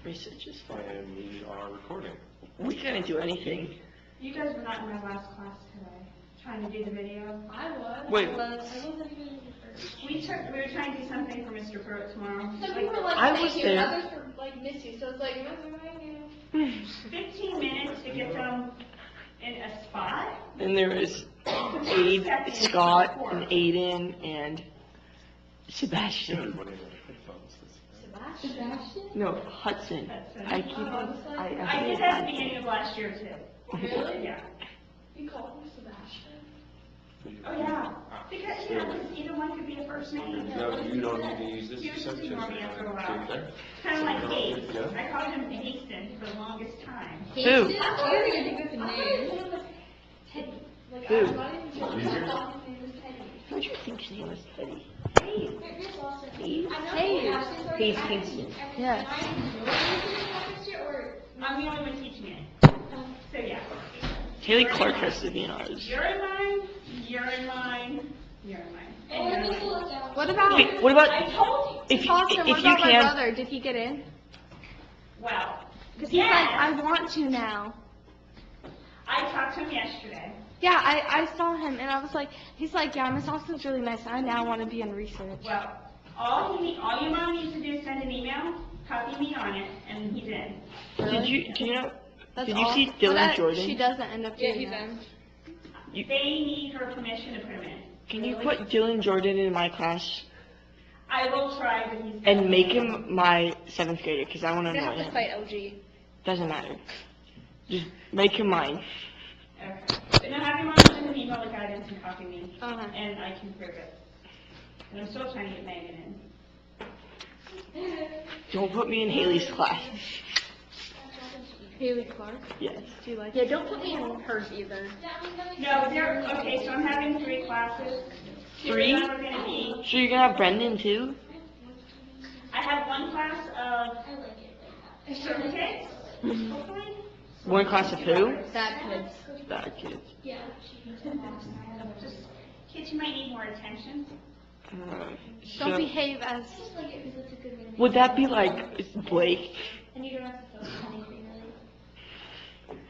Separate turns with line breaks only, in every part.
Research is fun.
And we are recording.
We couldn't do anything.
You guys were not in my last class today, trying to do the video.
I was.
Wait.
I wasn't even in the first.
We were trying to do something for Mr. Pruitt tomorrow.
Some people were like,
I
thank
was
you,
there.
others were like, miss you. So it's like, that's what I do.
15 minutes to get them in a spot.
Then there was Abe, Scott, and Aiden, and Sebastian.
Everybody in their headphones.
Sebastian?
No, Hudson. I keep.
I did that at the beginning of last year too.
Really?
Yeah.
You called him Sebastian?
Oh yeah. Because, you know, either one could be a first name.
No, you don't need to use this
You just
except
ignore me after a while.
Keep there.
Kind of like
So,
Hayes.
yeah.
I called him Hasten for the longest time.
Who?
You're gonna think that's a name.
Teddy.
Like,
Who?
I was not even sure. I thought his name was Teddy.
Who do you think his name was Teddy?
Hayes.
Hayes?
Hayes
Kingston.
Yeah.
I'm the only one teaching it. So yeah.
Haley Clark has to be in ours.
You're in mine, you're in mine, you're in mine. And you're in mine.
What about,
Wait, what about
I told you.
Austin, what
if you
about my
can?
brother? Did he get in?
Well,
Because he's like, I want to now.
I talked to him yesterday.
Yeah, I saw him and I was like, he's like, yeah, Miss Austin's really nice. I now want to be in research.
Well, all your mom needs to do is send an email, copy me on it, and he's in.
Did you? Do you know?
That's
Did you see
Well,
Dylan
that-
Jordan?
She doesn't end up doing that.
You-
They need her permission to put him in.
Can you
Really?
put Dylan Jordan in my class
I will try, but he's.
and make him my 7th grader? Because I want to
They
know
have to
him.
fight OG.
Doesn't matter. Just make him mine.
Okay. But no, have your mom send an email with guidance and copy me,
Uh-huh.
and I can prove it. And I'm still trying to get Megan in.
Don't put me in Haley's class.
Haley Clark.
Yes.
Do you like Yeah, don't put me in hers either.
No, okay, so I'm having 3 classes.
3?
Two of them are gonna be,
So you're gonna have Brendan too?
I have one class of certificates, hopefully.
One class of who?
Bad kids.
Bad kids.
Just kids who might need more attention.
Don't
So,
behave as.
would that be like Blake?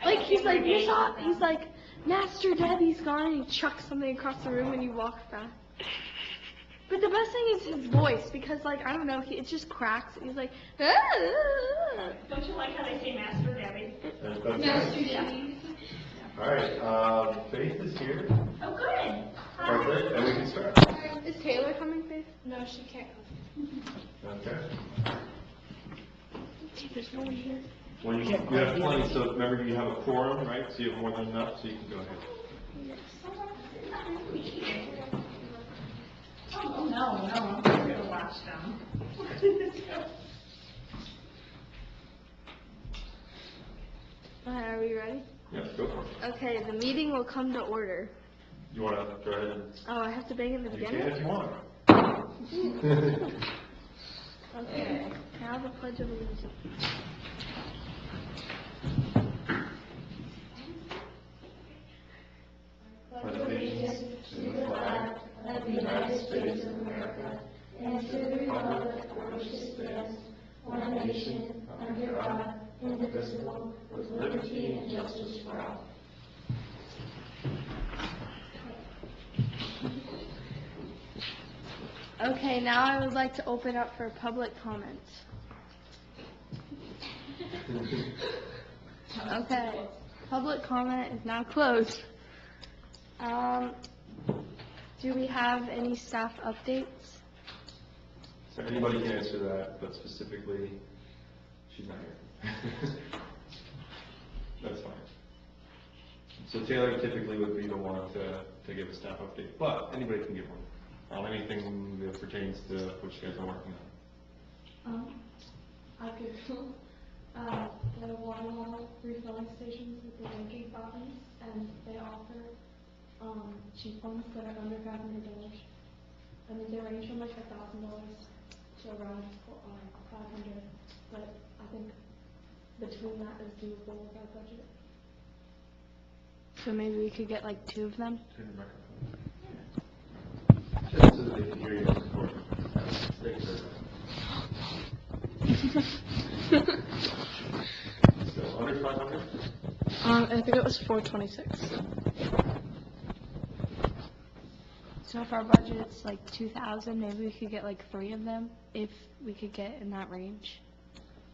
Like he's like he's like Master Debbie's gone and he chucks something across the room and you walk back. But the best thing is his voice because like I don't know it just cracks and he's like
Don't you like how they say Master Debbie?
Master Debbie.
All right, Faith is here.
Oh, good.
Perfect, and we can start.
Is Taylor coming, Faith? No, she can't come.
Okay.
There's no one here.
Well, you have plenty, so remember you have a quorum, right? So you have more than enough, so you can go ahead.
Oh, no, I'm going to watch them.
Alright, are we ready?
Yeah, go for it.
Okay, the meeting will come to order.
You want to go ahead and,
Oh, I have to bang in the
you can
beginning?
if you want.
Okay, now the Pledge of Allegiance.
Pledge allegiance to the flag of the United States of America and to the republic for which it stands, one nation, under God, indivisible, with liberty and justice for all.
Okay, now I would like to open up for public comment. Okay, public comment is now closed. Do we have any staff updates?
So anybody can answer that, but specifically, she's not here. That's fine. So Taylor typically would be the one to give a staff update, but anybody can give one on anything that pertains to what you guys are working on.
I could, the water level refilling stations with the drinking fountains, and they offer, cheap ones that are under $500. I mean, they range from like $1,000 to around, 500, but I think between that is doable with our budget.
So maybe we could get like 2 of them?
Turn your microphone. Just so that they can hear you on the recording. Thanks, sir.
So under 500?
I think it was 426.
So if our budget's like 2,000, maybe we could get like 3 of them, if we could get in that range.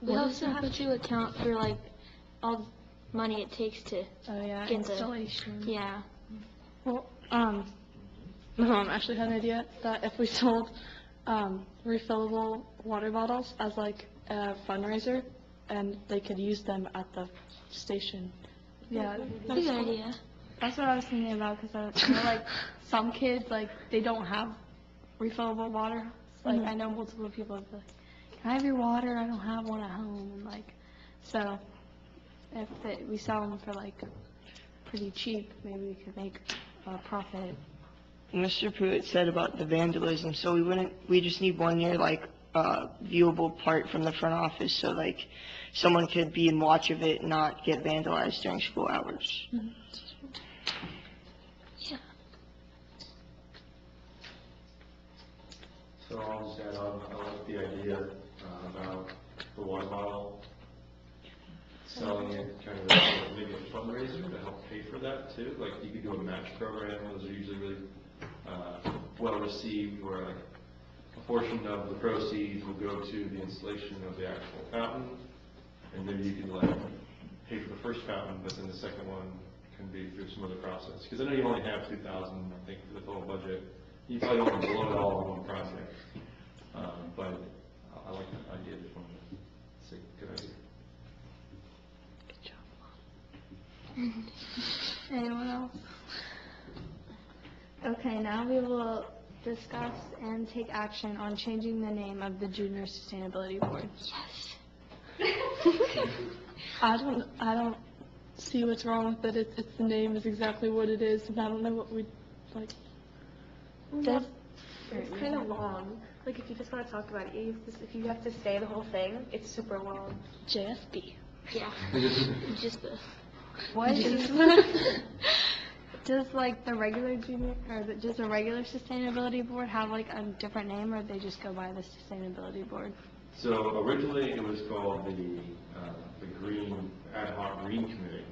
We also have to account for like all the money it takes to,
Oh yeah,
Get the-
installation.
yeah.
Well, my mom actually had an idea that if we sold refillable water bottles as like a fundraiser, and they could use them at the station.
Yeah,
That's a good idea.
that's what I was thinking about, because I know like some kids, like they don't have refillable water. Like I know multiple people that be like, can I have your water? I don't have one at home. And like, so if we sell them for like pretty cheap, maybe we could make a profit.
Mr. Pruitt said about the vandalism, so we just need one near like viewable part from the front office, so like someone could be in watch of it and not get vandalized during school hours.
So I'll just add on, I like the idea about the water bottle, selling it kind of as maybe a fundraiser to help pay for that too. Like you could do a match program, those are usually really well received, where like a portion of the proceeds will go to the installation of the actual fountain, and maybe you could like pay for the first fountain, but then the second one can be through some other process. Because I know you only have 2,000, I think, for the total budget. You probably don't want to blow it all in one project. But I like that idea. Just wanted to say, good idea.
Anyone else? Okay, now we will discuss and take action on changing the name of the Junior Sustainability Board.
I don't see what's wrong with it. It's the name is exactly what it is, and I don't know what we'd like.
It's kind of long. Like, if you just want to talk about it, if you have to say the whole thing, it's super long.
JSB.
Yeah. Just the.
What is does like the regular junior, or does the regular sustainability board have like a different name, or they just go by the sustainability board?
So originally it was called the Green Ad Hoc Green Committee.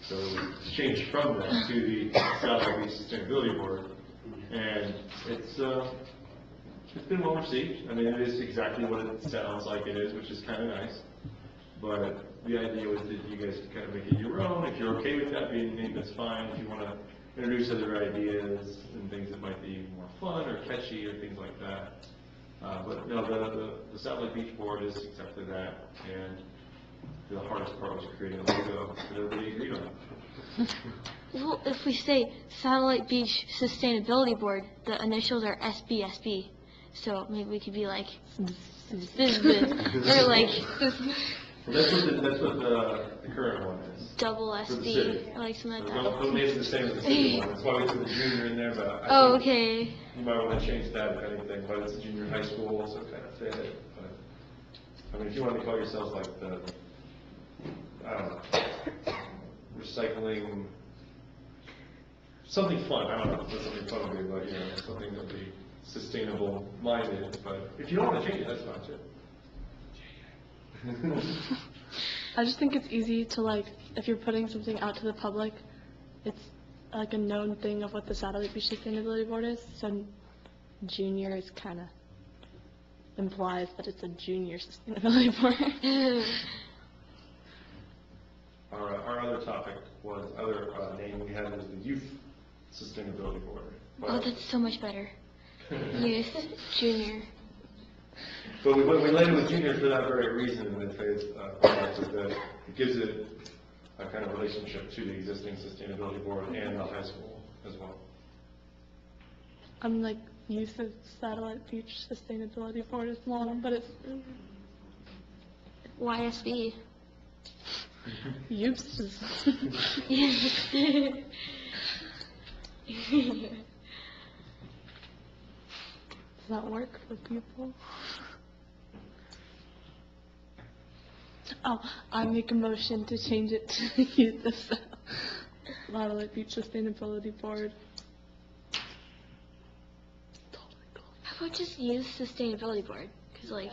So it's changed from that to the Satellite Beach Sustainability Board, and it's been well received. I mean, it is exactly what it sounds like it is, which is kind of nice. But the idea was that you guys could kind of make it your own. If you're okay with that being named, that's fine. If you want to introduce other ideas and things that might be more fun or catchy or things like that. But no, the Satellite Beach Board has accepted that, and the hardest part was creating a logo that everybody agreed on.
Well, if we say Satellite Beach Sustainability Board, the initials are SBSB. So maybe we could be like, or like
That's what the current one is.
double
For the
SB,
city.
or like something
So
like
don't
that.
name it the same as the city one. That's why we put the junior in there, but I
Oh,
think
okay.
you might want to change that if anything, but it's a junior high school, so it kind of fit it. But, I mean, if you want to call yourselves like the, I don't know, recycling, something fun, I don't know what something fun would be, but, you know, something that would be sustainable minded, but if you don't want to change it, that's fine too.
I just think it's easy to like, if you're putting something out to the public, it's like a known thing of what the Satellite Beach Sustainability Board is. So junior is kind of implies that it's a junior sustainability board.
Our other topic was, other name we had was the Youth Sustainability Board.
Oh, that's so much better. Youth, junior.
But we landed with junior for that very reason, in that phase, that it gives it a kind of relationship to the existing sustainability board and the high school as well.
I'm like, Youth of Satellite Beach Sustainability Board is long, but it's
YSB.
Youth. Does that work for people? Oh, I make a motion to change it to Youth of Satellite Beach Sustainability Board.
How about just Youth Sustainability Board? Because, like,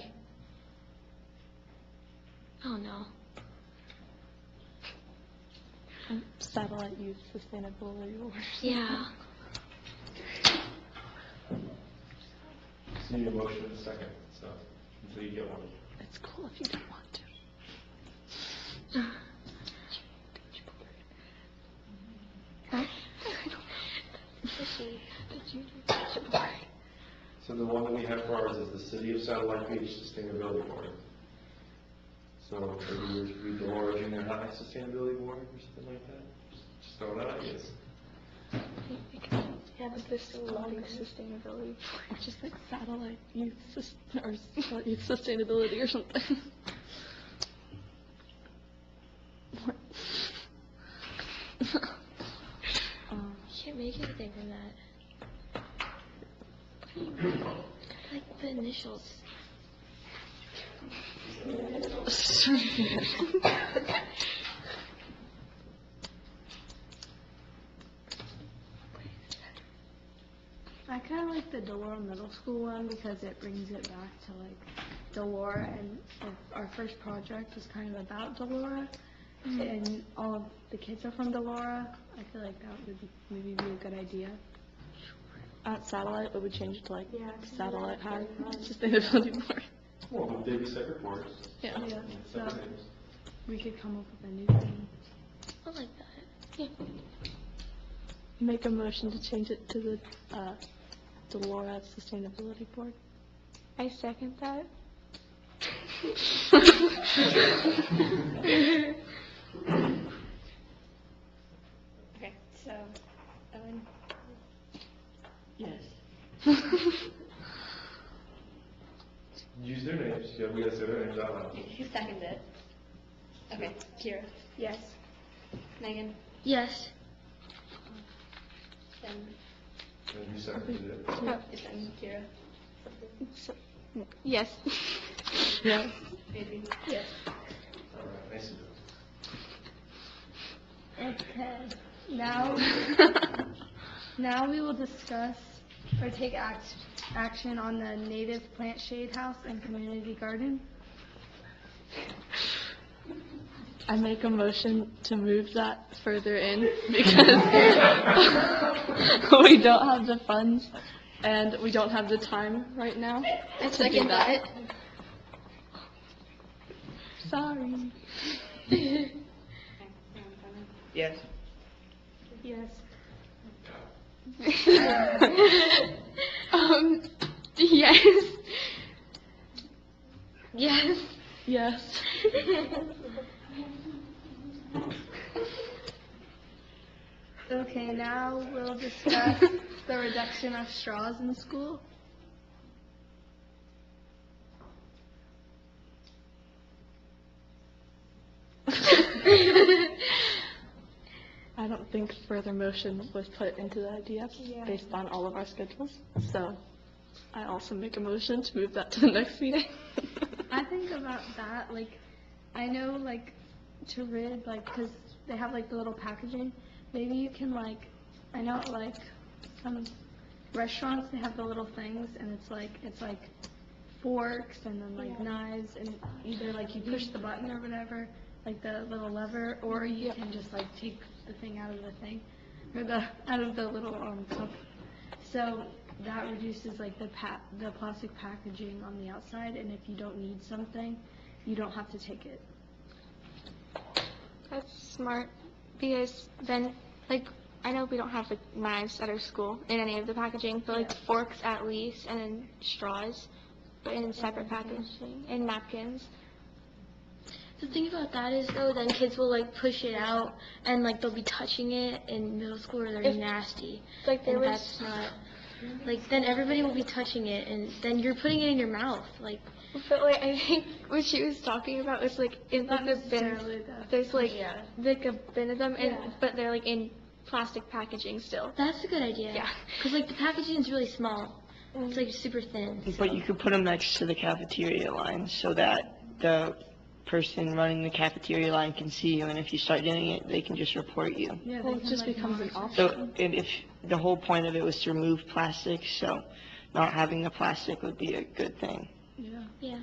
Oh no.
Satellite Youth Sustainability Awards.
Yeah.
Just need a motion in a second, so, until you get one.
It's cool if you don't want to.
So the one that we have for ours is the City of Satellite Beach Sustainability Board. So maybe yours would be Delora Junior High Sustainability Board or something like that? Just throwing out ideas.
Yeah, but this long sustainability, just like satellite youth or satellite youth sustainability or something. What?
Can't make anything from that. Like the initials.
I kind of like the Delora Middle School one because it brings it back to like Delora, and our first project was kind of about Delora, and all of the kids are from Delora. I feel like that would maybe be a good idea.
At satellite, but we change it to like
Yeah,
satellite high sustainability board.
Well, would they be separate boards?
Yeah.
Yeah,
Separate
so
names.
we could come up with a new thing.
I like that. Yeah.
Make a motion to change it to the Delora Sustainability Board.
I second that. Okay, so Owen.
Yes.
Use their names, yeah, we gotta say their names out loud.
Who seconded it? Okay, Kira.
Yes.
Megan.
Yes.
Then.
And you seconded it.
Oh, it's then Kira.
Yes. Yes.
Maybe.
Yes.
All right, nice of you.
Okay. Now we will discuss or take action on the native plant shade house and community garden.
I make a motion to move that further in because we don't have the funds and we don't have the time right now.
I
to do
second that.
Sorry.
Yes.
Yes.
Yes. Yes.
Yes.
Okay, now we'll discuss the reduction of straws in school.
I don't think further motion was put into the idea based on all of our schedules. So I also make a motion to move that to the next meeting.
I think about that, like, I know, like, to rid, like, because they have, like, the little packaging, maybe you can, like, I know, like, some restaurants, they have the little things, and it's like forks, and then, like, knives, and either, like, you push the button or whatever, like, the little lever, or you can just, like, take the thing out of the thing, or out of the little, cup. So that reduces, like, the plastic packaging on the outside, and if you don't need something, you don't have to take it.
That's smart, because then, like, I know we don't have, like, knives at our school in any of the packaging, but, like, forks at least, and then straws, but in separate packaging, and napkins.
The thing about that is, though, then kids will, like, push it out, and, like, they'll be touching it in middle school, or they're
If-
nasty.
Like, there
And
was,
that's not, like, then everybody will be touching it, and then you're putting it in your mouth, like,
but, like, I think what she was talking about was, like, in, like, the bins, there's, like, like, a bin of them, and, but they're, like, in plastic packaging still.
that's a good idea.
Yeah.
Because, like, the packaging is really small. It's, like, super thin.
But you could put them next to the cafeteria line so that the person running the cafeteria line can see you, and if you start doing it, they can just report you.
Yeah,
Well,
they
it
can,
just
like,
becomes an
monitor.
option.
So, and if, the whole point of it was to remove plastic, so not having the plastic would be a good thing.
Yeah.
Yeah.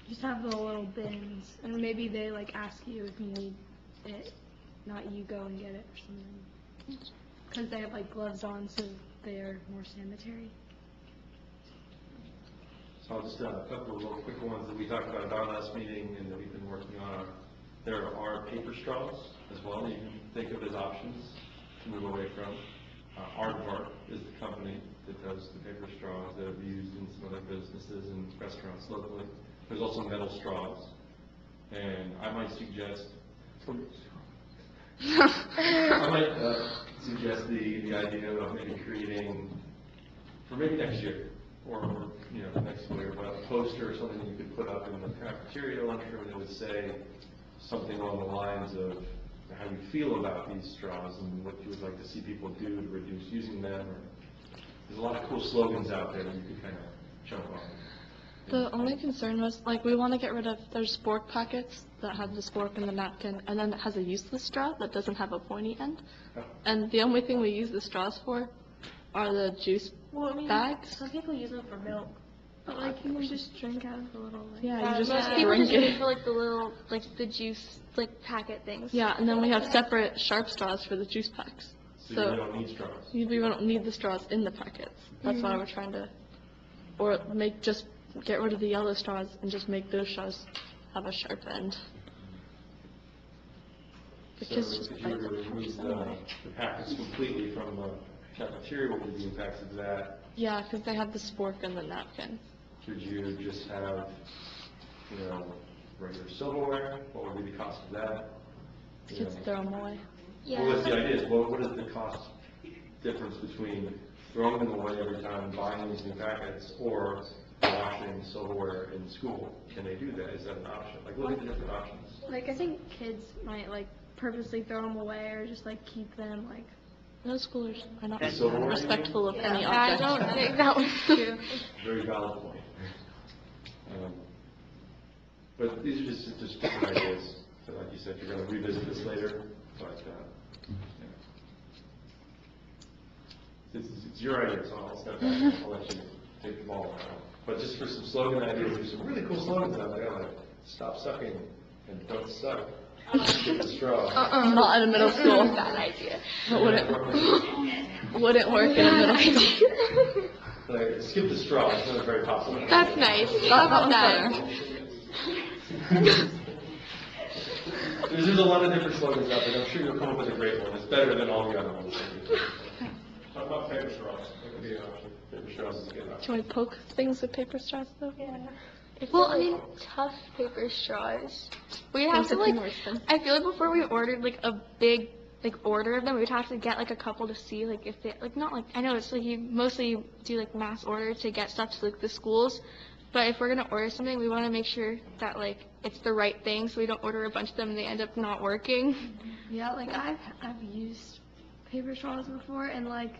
just have the little bins, and maybe they like ask you if you need it, not you go and get it or something. Because they have like gloves on, so they are more sanitary.
So I'll just, a couple of little quick ones that we talked about at our last meeting and that we've been working on. There are paper straws as well, you can think of as options to move away from. Aardvark is the company that does the paper straws that are used in some other businesses and restaurants locally. There's also metal straws. And I might suggest, suggest the idea of maybe creating, for maybe next year, or next year, but a poster or something that you could put up in the cafeteria lunchroom that would say something along the lines of how you feel about these straws and what you would like to see people do to reduce using them. There's a lot of cool slogans out there that you could kind of jump on.
The only concern was, like, we want to get rid of, there's spork packets that have the spork and the napkin, and then it has a useless straw that doesn't have a pointy end. And the only thing we use the straws for are the juice bags.
Some people use them for milk.
But like you can just drink out of the little like.
Yeah, you just
Most people
drink
just use it
it.
for like the little, like the juice, like packet things.
Yeah, and then we have separate sharp straws for the juice packs.
So you don't need straws.
We don't need the straws in the packets. That's why we're trying to, or get rid of the yellow straws and just make those straws have a sharp end. The
So
kids just
if
bite
you were to
the pouches
remove
anyway.
the packets completely from the cafeteria, what would be the impacts of that?
Yeah, because they have the spork and the napkin.
Could you just have, regular silverware? What would be the cost of that?
Kids throw them away.
Yeah.
Well, that's the idea, is what is the cost difference between throwing them away every time and buying these new packets or washing silverware in school? Can they do that? Is that an option? Like, look at the different options.
Like I think kids might like purposely throw them away or just like keep them like.
Those schoolers are not
Silverware,
respectful of any
I
object.
don't think that was true.
Very valid point. But these are just different ideas. So like you said, you're going to revisit this later, but it's your idea, so I'll step back. I'll let you take the ball. But just for some slogan ideas, there's some really cool slogans out there, like "Stop sucking" and "Don't suck." Get the straw.
Not in a middle school.
Bad idea.
But wouldn't work in a middle school.
Like, skip the straw. It's not very popular.
That's nice. How about that?
There's a lot of different slogans out there. I'm sure you'll come up with a great one. It's better than all the other ones. How about paper straws? That could be an option. Paper straws is a good option.
Can we poke things with paper straws though?
Well, I mean, tough paper straws. We have to like. I feel like before we ordered like a big order of them, we'd have to get like a couple to see like if they like not like I know it's like you mostly do like mass order to get stuff to like the schools, but if we're gonna order something, we want to make sure that like it's the right thing, so we don't order a bunch of them and they end up not working.
Yeah, like I've used paper straws before and like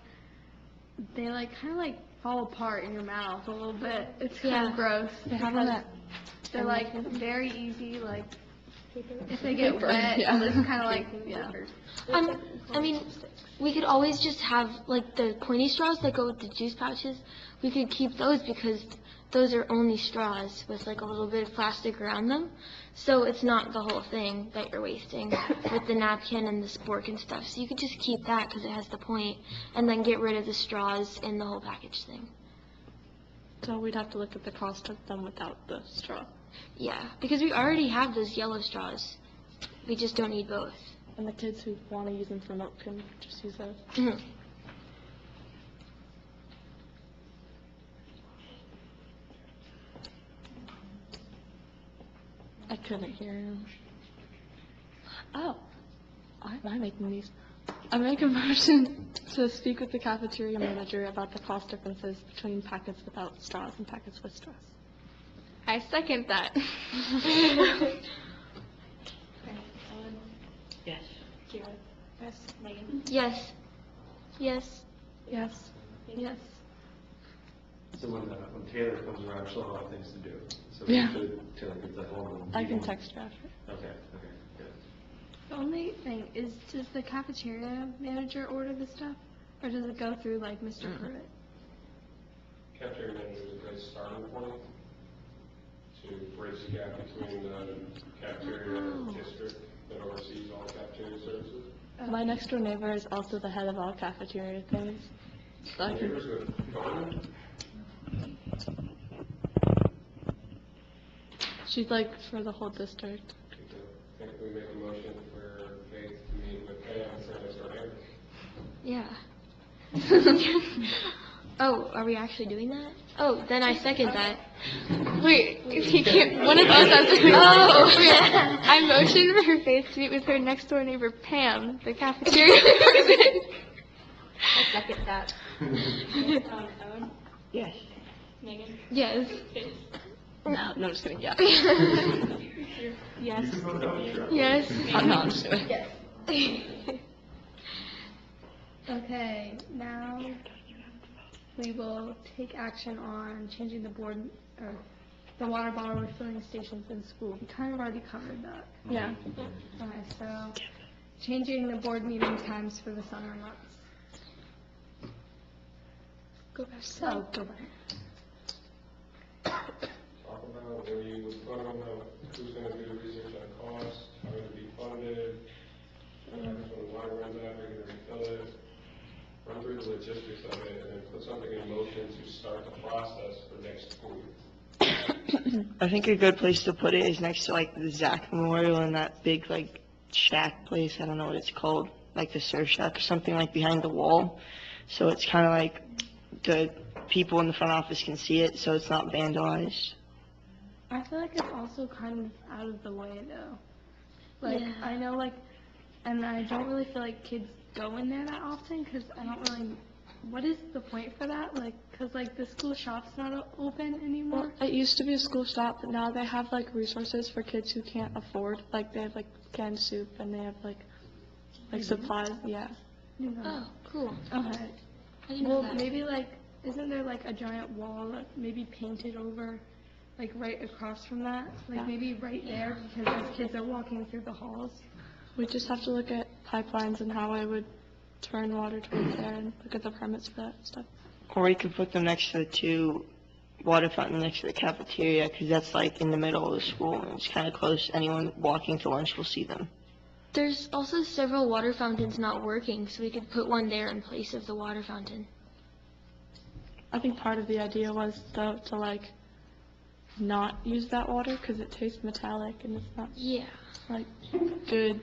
they like kind of like fall apart in your mouth a little bit. It's kind of gross.
They have them at
They're like very easy like if they get wet, it's kind of like
I mean, we could always just have like the pointy straws that go with the juice pouches. We could keep those because those are only straws with like a little bit of plastic around them. So it's not the whole thing that you're wasting with the napkin and the spork and stuff. So you could just keep that because it has the point and then get rid of the straws in the whole package thing.
So we'd have to look at the cost of them without the straw.
Yeah, because we already have those yellow straws. We just don't need both.
And the kids who want to use them for milk can just use those.
Mhm.
I couldn't hear him. Oh, am I making these? I make a motion to speak with the cafeteria manager about the cost differences between packets without straws and packets with straws.
I second that.
Yes.
Yes. Yes.
yes. Yes.
So when Taylor comes around, she'll have a lot of things to do. So
Yeah.
make sure Taylor gets that home.
I can text you after.
Okay, good.
The only thing is, does the cafeteria manager order the stuff, or does it go through like Mr. Pruitt?
Cafeteria manager is a great starting point
to bridge the gap between the cafeteria district that oversees all cafeteria services.
My next door neighbor is also the head of all cafeteria things. So I can,
Neighbors with Garmin?
she's like for the whole district.
I think we make a motion for Faith to meet with Pam for next door neighbor.
Yeah. Oh, are we actually doing that? Oh, then I second that. Wait, if you can't, one of us has to. Oh, yeah. I motioned for her Faith to meet with her next door neighbor Pam, the cafeteria person.
I second that.
Owen?
Yes.
Megan?
Yes.
No, I'm just kidding. Yeah.
Yes.
You can vote no, sure.
Yes.
No, I'm just kidding.
Okay, now we will take action on changing the board, or the water bottle refilling stations in school. We kind of already covered that.
Yeah.
Okay, so changing the board meeting times for the summer months.
Go back.
So, go back.
Talk about where you would put them, who's gonna do the research on cost, how it'll be funded, when the water runs out, we're gonna refill it. Run through the logistics of it, and then put something in motion to start the process for next school year.
I think a good place to put it is next to like the Zach Memorial and that big like shack place. I don't know what it's called, like the surf shack or something, like behind the wall. So it's kind of like the people in the front office can see it, so it's not vandalized.
I feel like it's also kind of out of the way though. Like,
Yeah.
I know like, and I don't really feel like kids go in there that often because I don't really, what is the point for that? Like, because like the school shop's not open anymore.
Well, it used to be a school shop, but now they have like resources for kids who can't afford. Like they have like canned soup and they have like supplies. Yeah.
Oh, cool.
Okay.
I didn't
Well,
know that.
maybe like, isn't there like a giant wall that maybe painted over, like right across from that? Like
Yeah.
maybe right there because as kids are walking through the halls.
We just have to look at pipelines and how I would turn water towards there and look at the permits for that stuff.
Or we could put them next to the two water fountains next to the cafeteria, because that's like in the middle of the school and it's kind of close. Anyone walking to lunch will see them.
There's also several water fountains not working, so we could put one there in place of the water fountain.
I think part of the idea was to like not use that water because it tastes metallic and it's not
Yeah.
like good.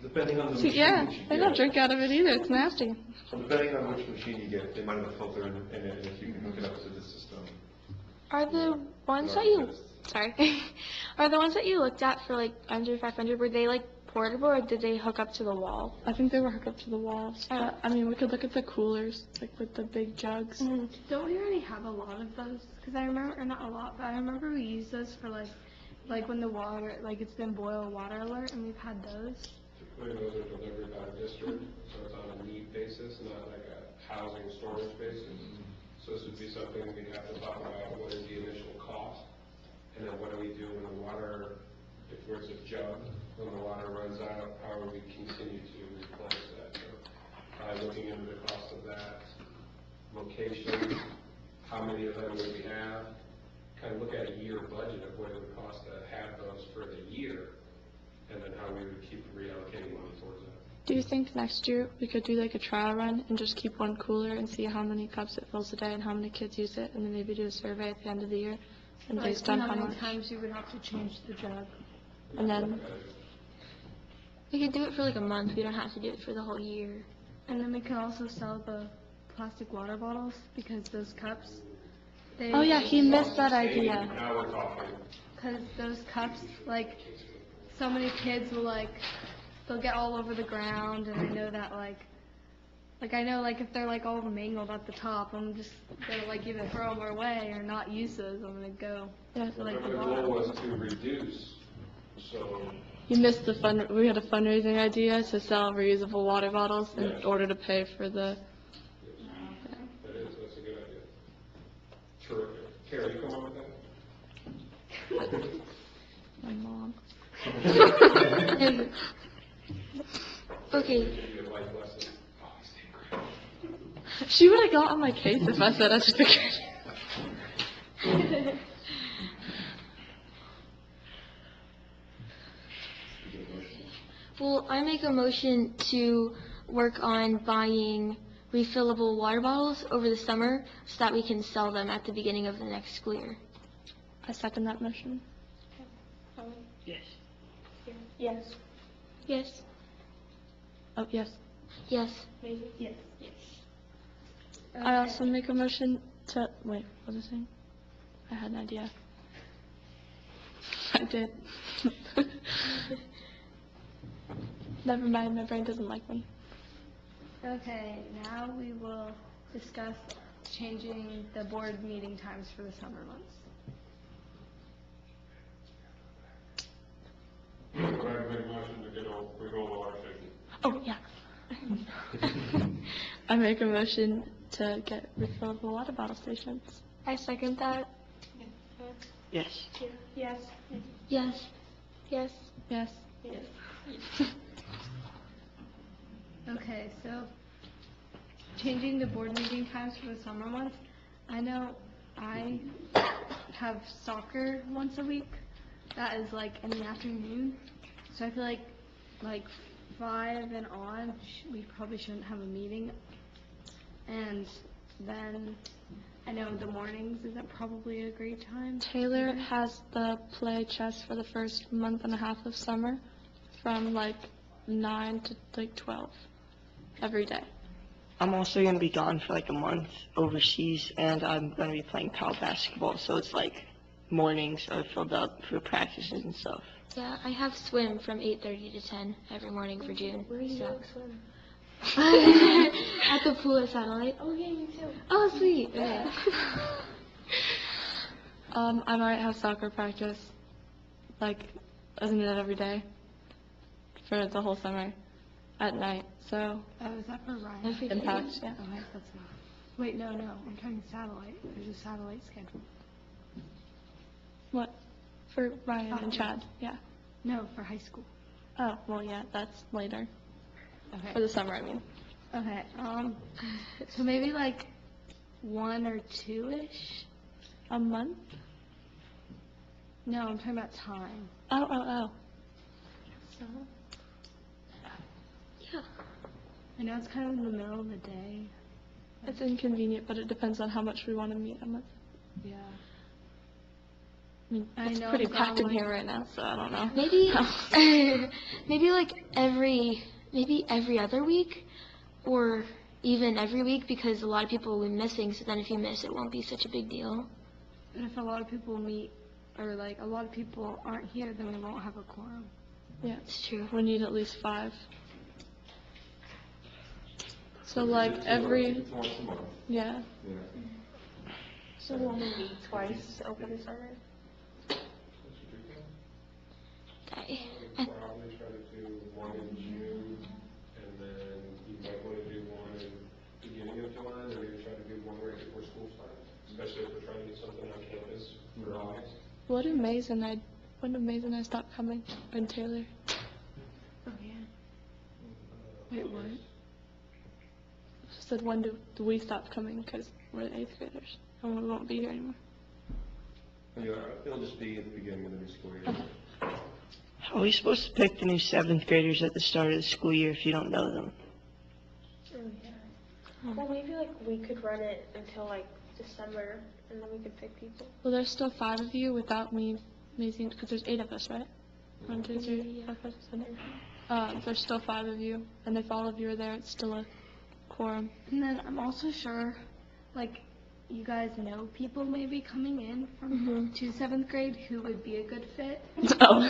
Depending on the
See,
machine
yeah,
that you
I don't
get.
drink out of it either. It's nasty.
So depending on which machine you get, they might have a filter in it, and if you can hook it up to the system.
Are the ones that you, sorry, are the ones that you looked at for like under 500, were they like portable or did they hook up to the wall?
I think they were hooked up to the walls.
Oh.
But, I mean, we could look at the coolers, like with the big jugs.
Don't we already have a lot of those? Because I remember, or not a lot, but I remember we used those for like when the water, like it's been boil water alert, and we've had those.
Typically, those are delivered by the district, so it's on a need basis, not like a housing storage basis. So this would be something we'd have to talk about, what is the initial cost? And then what do we do when the water, if there's a jug, when the water runs out, how will we continue to replace that? So, looking into the cost of that, location, how many of them would we have? Kind of look at a year budget of what it would cost to have those for the year, and then how we would keep reallocating money towards that.
Do you think next year we could do like a trial run and just keep one cooler and see how many cups it fills a day and how many kids use it, and then maybe do a survey at the end of the year and
Like,
based on
how
how
many
much?
times you would have to change the jug.
And then
We could do it for like a month, we don't have to do it for the whole year.
And then we can also sell the plastic water bottles because those cups, they.
oh yeah, he missed that idea.
Now we're talking.
Because those cups, like, so many kids will like, they'll get all over the ground, and I know that like I know like if they're like all mangled at the top, I'm just gonna like either throw them away or not use those. I'm gonna go
Yeah.
to like
But
the
the goal
bottom.
was to reduce, so
He missed the fund. We had a fundraising idea to sell reusable water bottles in
Yes.
order to pay for the.
that's a good idea. Terrific. Carrie, you come up with that?
My mom.
Okay,
Give you a life lesson. Always take credit.
She would have got on my case if I said I should figure it.
Well, I make a motion to work on buying refillable water bottles over the summer so that we can sell them at the beginning of the next school year.
I second that motion.
Yes.
Yes.
Yes.
Oh, yes.
Yes.
Yes.
I also make a motion to, wait, what was I saying? I had an idea. I did. Never mind, my brain doesn't like me.
Okay, now we will discuss changing the board meeting times for the summer months.
I make a motion to get a refillable water station.
Oh, yeah. I make a motion to get refillable water bottle stations.
I second that.
Yes.
Yes.
Yes.
Yes.
Yes.
Okay, so changing the board meeting times for the summer months. I know I have soccer once a week. That is like in the afternoon. So I feel like 5 and on, we probably shouldn't have a meeting. And then I know the mornings isn't probably a great time.
Taylor has the play chess for the first month and a half of summer from 9 to 12 every day.
I'm also going to be gone for a month overseas, and I'm going to be playing PAL basketball, so it's mornings are filled up for practices and stuff.
Yeah, I have swim from 8:30 to 10 every morning for June.
Where do you
so.
go swim?
At the pool at Satellite.
Oh, yeah, me too.
Oh, sweet. Okay.
I might have soccer practice, isn't it every day for the whole summer at night, so
Oh, is that for Ryan?
Every day.
impact, yeah.
Oh, that's not. Wait, no, I'm talking satellite. There's a satellite schedule.
What? For Ryan and Chad, yeah.
No, for high school.
Oh, well, yeah, that's later.
Okay.
For the summer, I mean.
Okay, so maybe 1 or 2-ish?
A month?
No, I'm talking about time.
Oh.
So,
Yeah.
I know it's kind of in the middle of the day.
It's inconvenient, but it depends on how much we want to meet a month.
Yeah.
I mean,
I
it's
know
pretty
I'm
packed in
gone,
here right now, so I don't know.
Maybe every other week, or even every week, because a lot of people will be missing. So then, if you miss, it won't be such a big deal.
And if a lot of people meet, or a lot of people aren't here, then we won't have a quorum.
Yeah,
It's true.
we need at least 5. So every,
It's once a month.
yeah.
Yeah.
So we'll only meet twice over the summer?
I-
Probably try to do one in June, and then you might want to do one in beginning of July, and then maybe try to do one right before school starts, especially if we're trying to get something on campus for August.
Wouldn't Maze and I stop coming? And Taylor?
Oh, yeah. Wait, what?
She said, when do we stop coming? Because we're the 8th graders, and we won't be here anymore.
Yeah, it'll just be at the beginning of the new school year.
Okay.
How are we supposed to pick the new 7th graders at the start of the school year if you don't know them?
Oh, yeah. Well, maybe we could run it until December, and then we could pick people.
Well, there's still 5 of you without me, Maisie, because there's 8 of us, right? 1, 2, 3, 4, 5, 6, 7. There's still 5 of you, and if all of you are there, it's still a quorum.
And then I'm also sure, you guys know people maybe coming in from to 7th grade who would be a good fit.
Oh.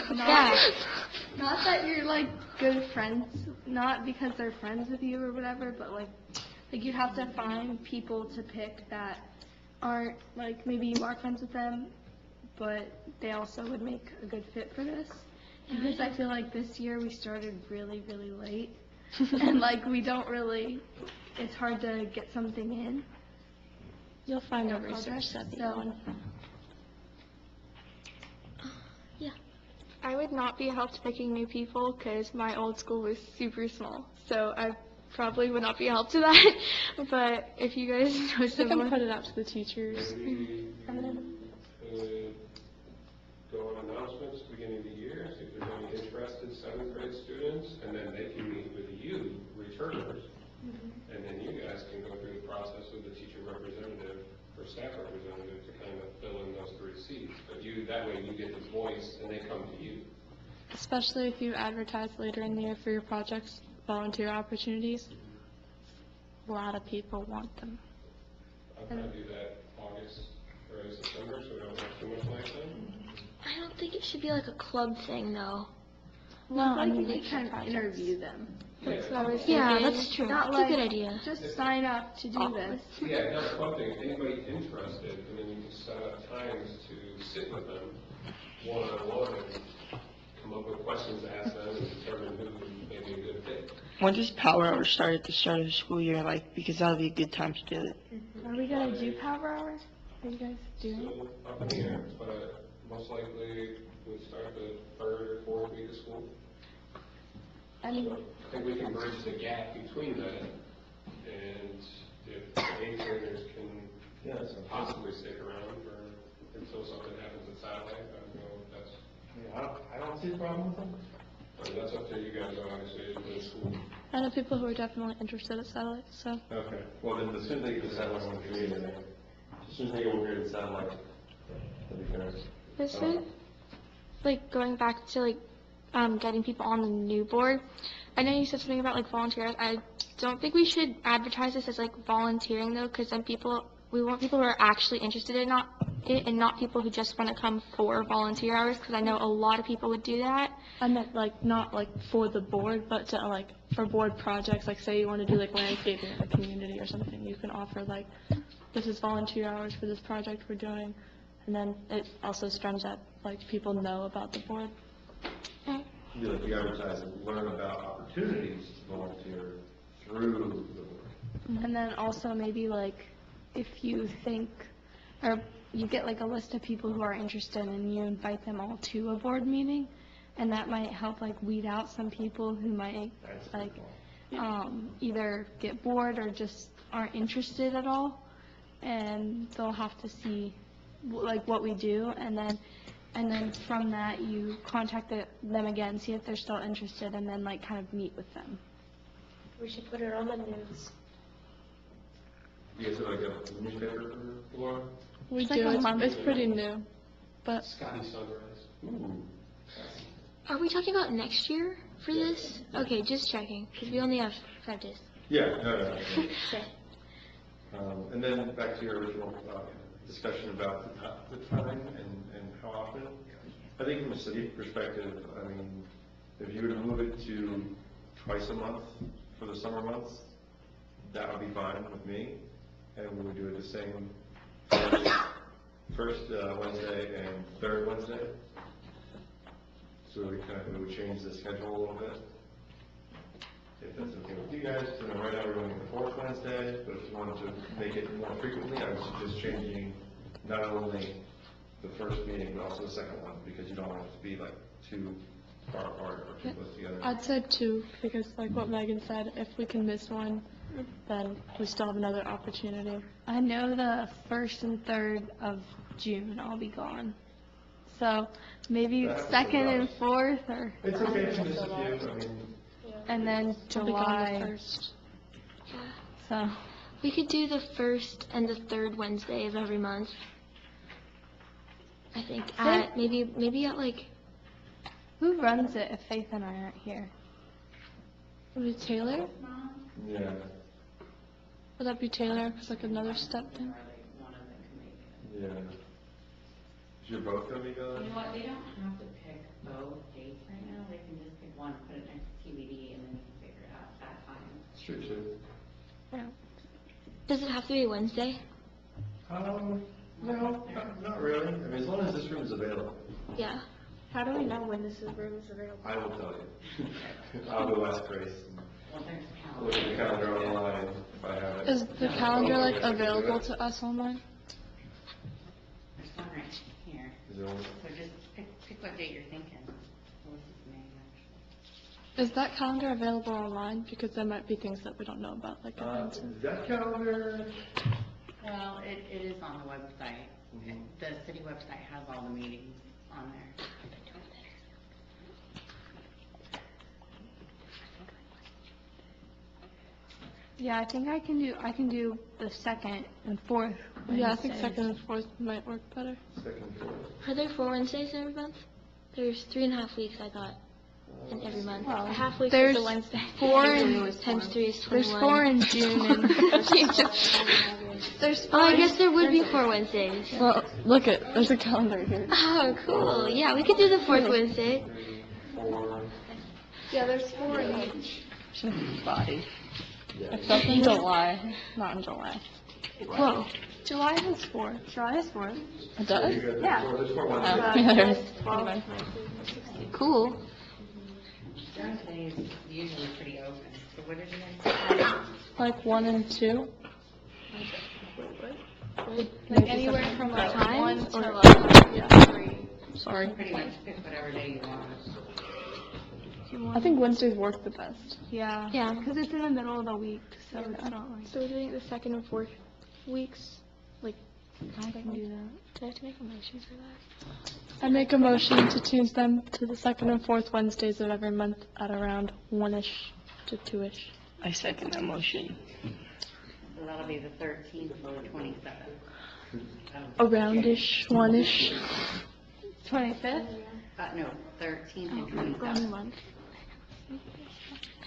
Not that you're good friends, not because they're friends with you or whatever, but you'd have to find people to pick that aren't maybe you are friends with them, but they also would make a good fit for this. Because I feel this year we started really, really late, and we don't really. It's hard to get something in.
You'll find a
Yeah,
research
project,
study
so-
one.
I would not be helped picking new people because my old school was super small. So I probably would not be helped to that. But if you guys know
I can
someone.
put it out to the teachers.
Maybe go on announcements beginning of the year, see if there's any interested 7th grade students, and come to you.
Especially if you advertise later in the year for your projects, volunteer opportunities. A lot of people want them.
I'll try to do that August, early September, so we don't have too much night time.
I don't think it should be like a club thing though.
No, I
Like
mean,
you kind of interview them.
Yeah,
thinking.
that's true.
Not
That's
like,
a good idea.
Just sign up to do this.
Yeah, not a club thing, anybody interested, and then you can set up times to sit with them one-on-one and come up with questions to ask them and determine who may be a good fit.
When does Power Hour start at the start of the school year? Like, because that'll be a good time to do it.
Are we gonna do power hour? Are you guys doing?
Still up in the air, but most likely we start the third or fourth week of school.
I mean,
So I think we can bridge the gap between that, and if the eighth graders can possibly stick around until something happens at satellite, I don't know if that's,
I don't see a problem with them.
I mean, that's up to you guys, obviously, for the school.
I know people who are definitely interested in satellite, so.
Okay, well then, as soon as they get the satellite, we'll create it. As soon as they get over here to satellite, that'd be fair.
This would, like, going back to, like, getting people on the new board. I know you said something about, like, volunteers. I don't think we should advertise this as, like, volunteering, though, because then we want people who are actually interested in it and not people who just want to come for volunteer hours, because I know a lot of people would do that.
I meant like, not like for the board, but to like, for board projects, like say you want to do like landscaping in the community or something, you can offer like, this is volunteer hours for this project we're doing, and then it also strums up, like, people know about the board.
You like, you advertise and learn about opportunities to volunteer through the board.
and then also maybe like, if you think, or you get like a list of people who are interested and you invite them all to a board meeting, and that might help like weed out some people who might
That's a
like,
good point.
either get bored or just aren't interested at all, and they'll have to see like what we do, and then from that you contact them again, see if they're still interested, and then like kind of meet with them.
We should put it on the news.
You guys have like a newspaper for Laura?
We
It's like
do,
a
it's
monthly.
pretty new, but
Scotty Sunrise.
Ooh.
Are we talking about next year for this? Okay, just checking, because we only have 5 days.
Yeah, no.
Okay.
And then back to your original discussion about the time and how often. I think from a city perspective, I mean, if you were to move it to twice a month for the summer months, that would be fine with me. And we would do it the same first Wednesday and third Wednesday. So we would change the schedule a little bit. If that's okay with you guys, then right now we're doing the fourth Wednesday, but if you wanted to make it more frequently, I would suggest changing not only the first meeting, but also the second one, because you don't want it to be like too far apart or too close together.
I'd say 2, because like what Megan said, if we can miss one, then we still have another opportunity.
I know the 1st and 3rd of June I'll be gone. So maybe
That happens
2nd and
sometimes.
4th, or,
It's okay if you miss a few, I mean,
and then
I'll be gone the
July,
1st.
so.
We could do the 1st and the 3rd Wednesday of every month. I think at, maybe at like,
Who runs it if Faith and I aren't here?
Would it be Taylor?
yeah.
Would that be Taylor? It's like another step thing.
Yeah. You're both gonna be
You
gone?
know what, they don't have to pick both dates right now, they can just pick one, put it next to TBD, and then you can figure it out at that time.
It's true too.
does it have to be Wednesday?
No, not really. I mean, as long as this room is available,
Yeah.
How do we know when this room is available?
I will tell you. I'll go ask Grace.
Well, there's a
Look at
calendar.
the calendar online if I have it.
Is the calendar like available to us online?
There's one right here,
Is it on?
so just pick what date you're thinking. Well, this is May, actually.
Is that calendar available online? Because there might be things that we don't know about, like events.
That calendar,
Well, it is on the website. The city website has all the meetings on there.
Yeah, I think I can do the 2nd and 4th
Yeah, I think
Wednesdays.
2nd and 4th might work better.
second, fourth.
Are there 4 Wednesdays every month?
There's 3.5 weeks, I thought, in every month.
Well,
A half week is
there's
a Wednesday.
4
times 3 is 21.
There's 4 in June and there's 4.
Oh, I guess there would be 4 Wednesdays.
Well, look it, there's a calendar here.
Oh, cool. Yeah, we could do the 4th Wednesday.
4,
Yeah, there's 4 in each.
Body. Except in July, not in July.
Whoa.
July has 4. July has 4.
It does?
Yeah.
There's 4
Oh,
Wednesdays.
yeah, there's
12.
anyway.
Cool.
Thursday is usually pretty open, so what did you guys say?
Like 1 and 2.
Like anywhere from like
Times
1 to
or-
like 3.
Sorry.
Pretty much pick whatever day you want.
I think Wednesdays work the best.
Yeah.
Yeah.
Because it's in the middle of the week, so it's not like.
So we're doing it the 2nd and 4th weeks.
I can do that.
Do I have to make a motion for that?
I make a motion to change them to the 2nd and 4th Wednesdays of every month at around 1-ish to 2-ish.
I second that motion.
So that'll be the 13th or the 27th.
Around-ish, 1-ish.
25th?
No, 13th and
Wrong
27th.
month.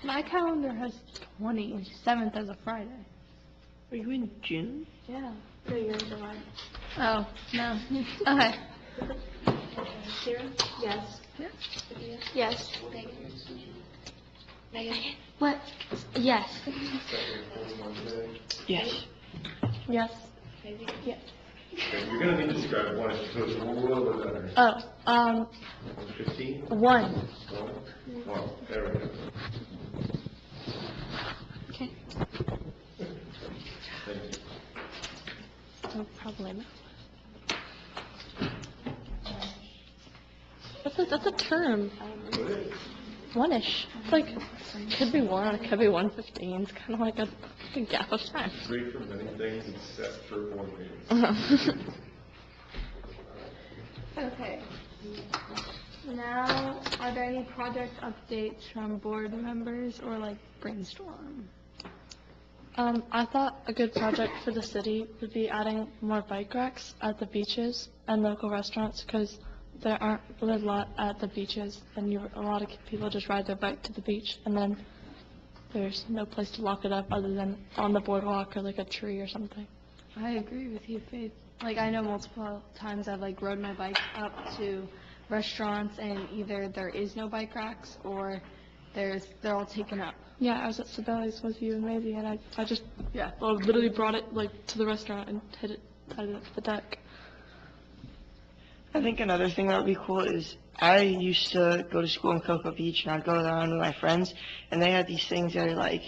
My calendar has 27th as a Friday.
Are you in June?
Yeah.
So you're in July.
Oh, no. Okay.
Yes. Yes. What? Yes.
Yes.
Yes.
Okay, you're gonna need to describe 1 so it's a little bit better.
Oh,
15?
1.
1? There we go.
Okay.
Thank you.
Oh, probably not. That's a term. 1-ish. It's like, could be 1, it could be 1:15. It's kind of like a gap of time.
Free from many things except for board meetings.
Okay. Now, are there any project updates from board members or like brainstorm?
I thought a good project for the city would be adding more bike racks at the beaches and local restaurants, because there aren't really a lot at the beaches, and a lot of people just ride their bike to the beach, and then there's no place to lock it up other than on the boardwalk or like a tree or something.
I agree with you, Faith. Like, I know multiple times I've like rode my bike up to restaurants and either there is no bike racks or they're all taken up.
Yeah, I was at Sibelius with you and Maisie, and I just, literally brought it like to the restaurant and tied it up to the deck.
I think another thing that would be cool is I used to go to school in Cocoa Beach, and I'd go around with my friends, and they had these things that are like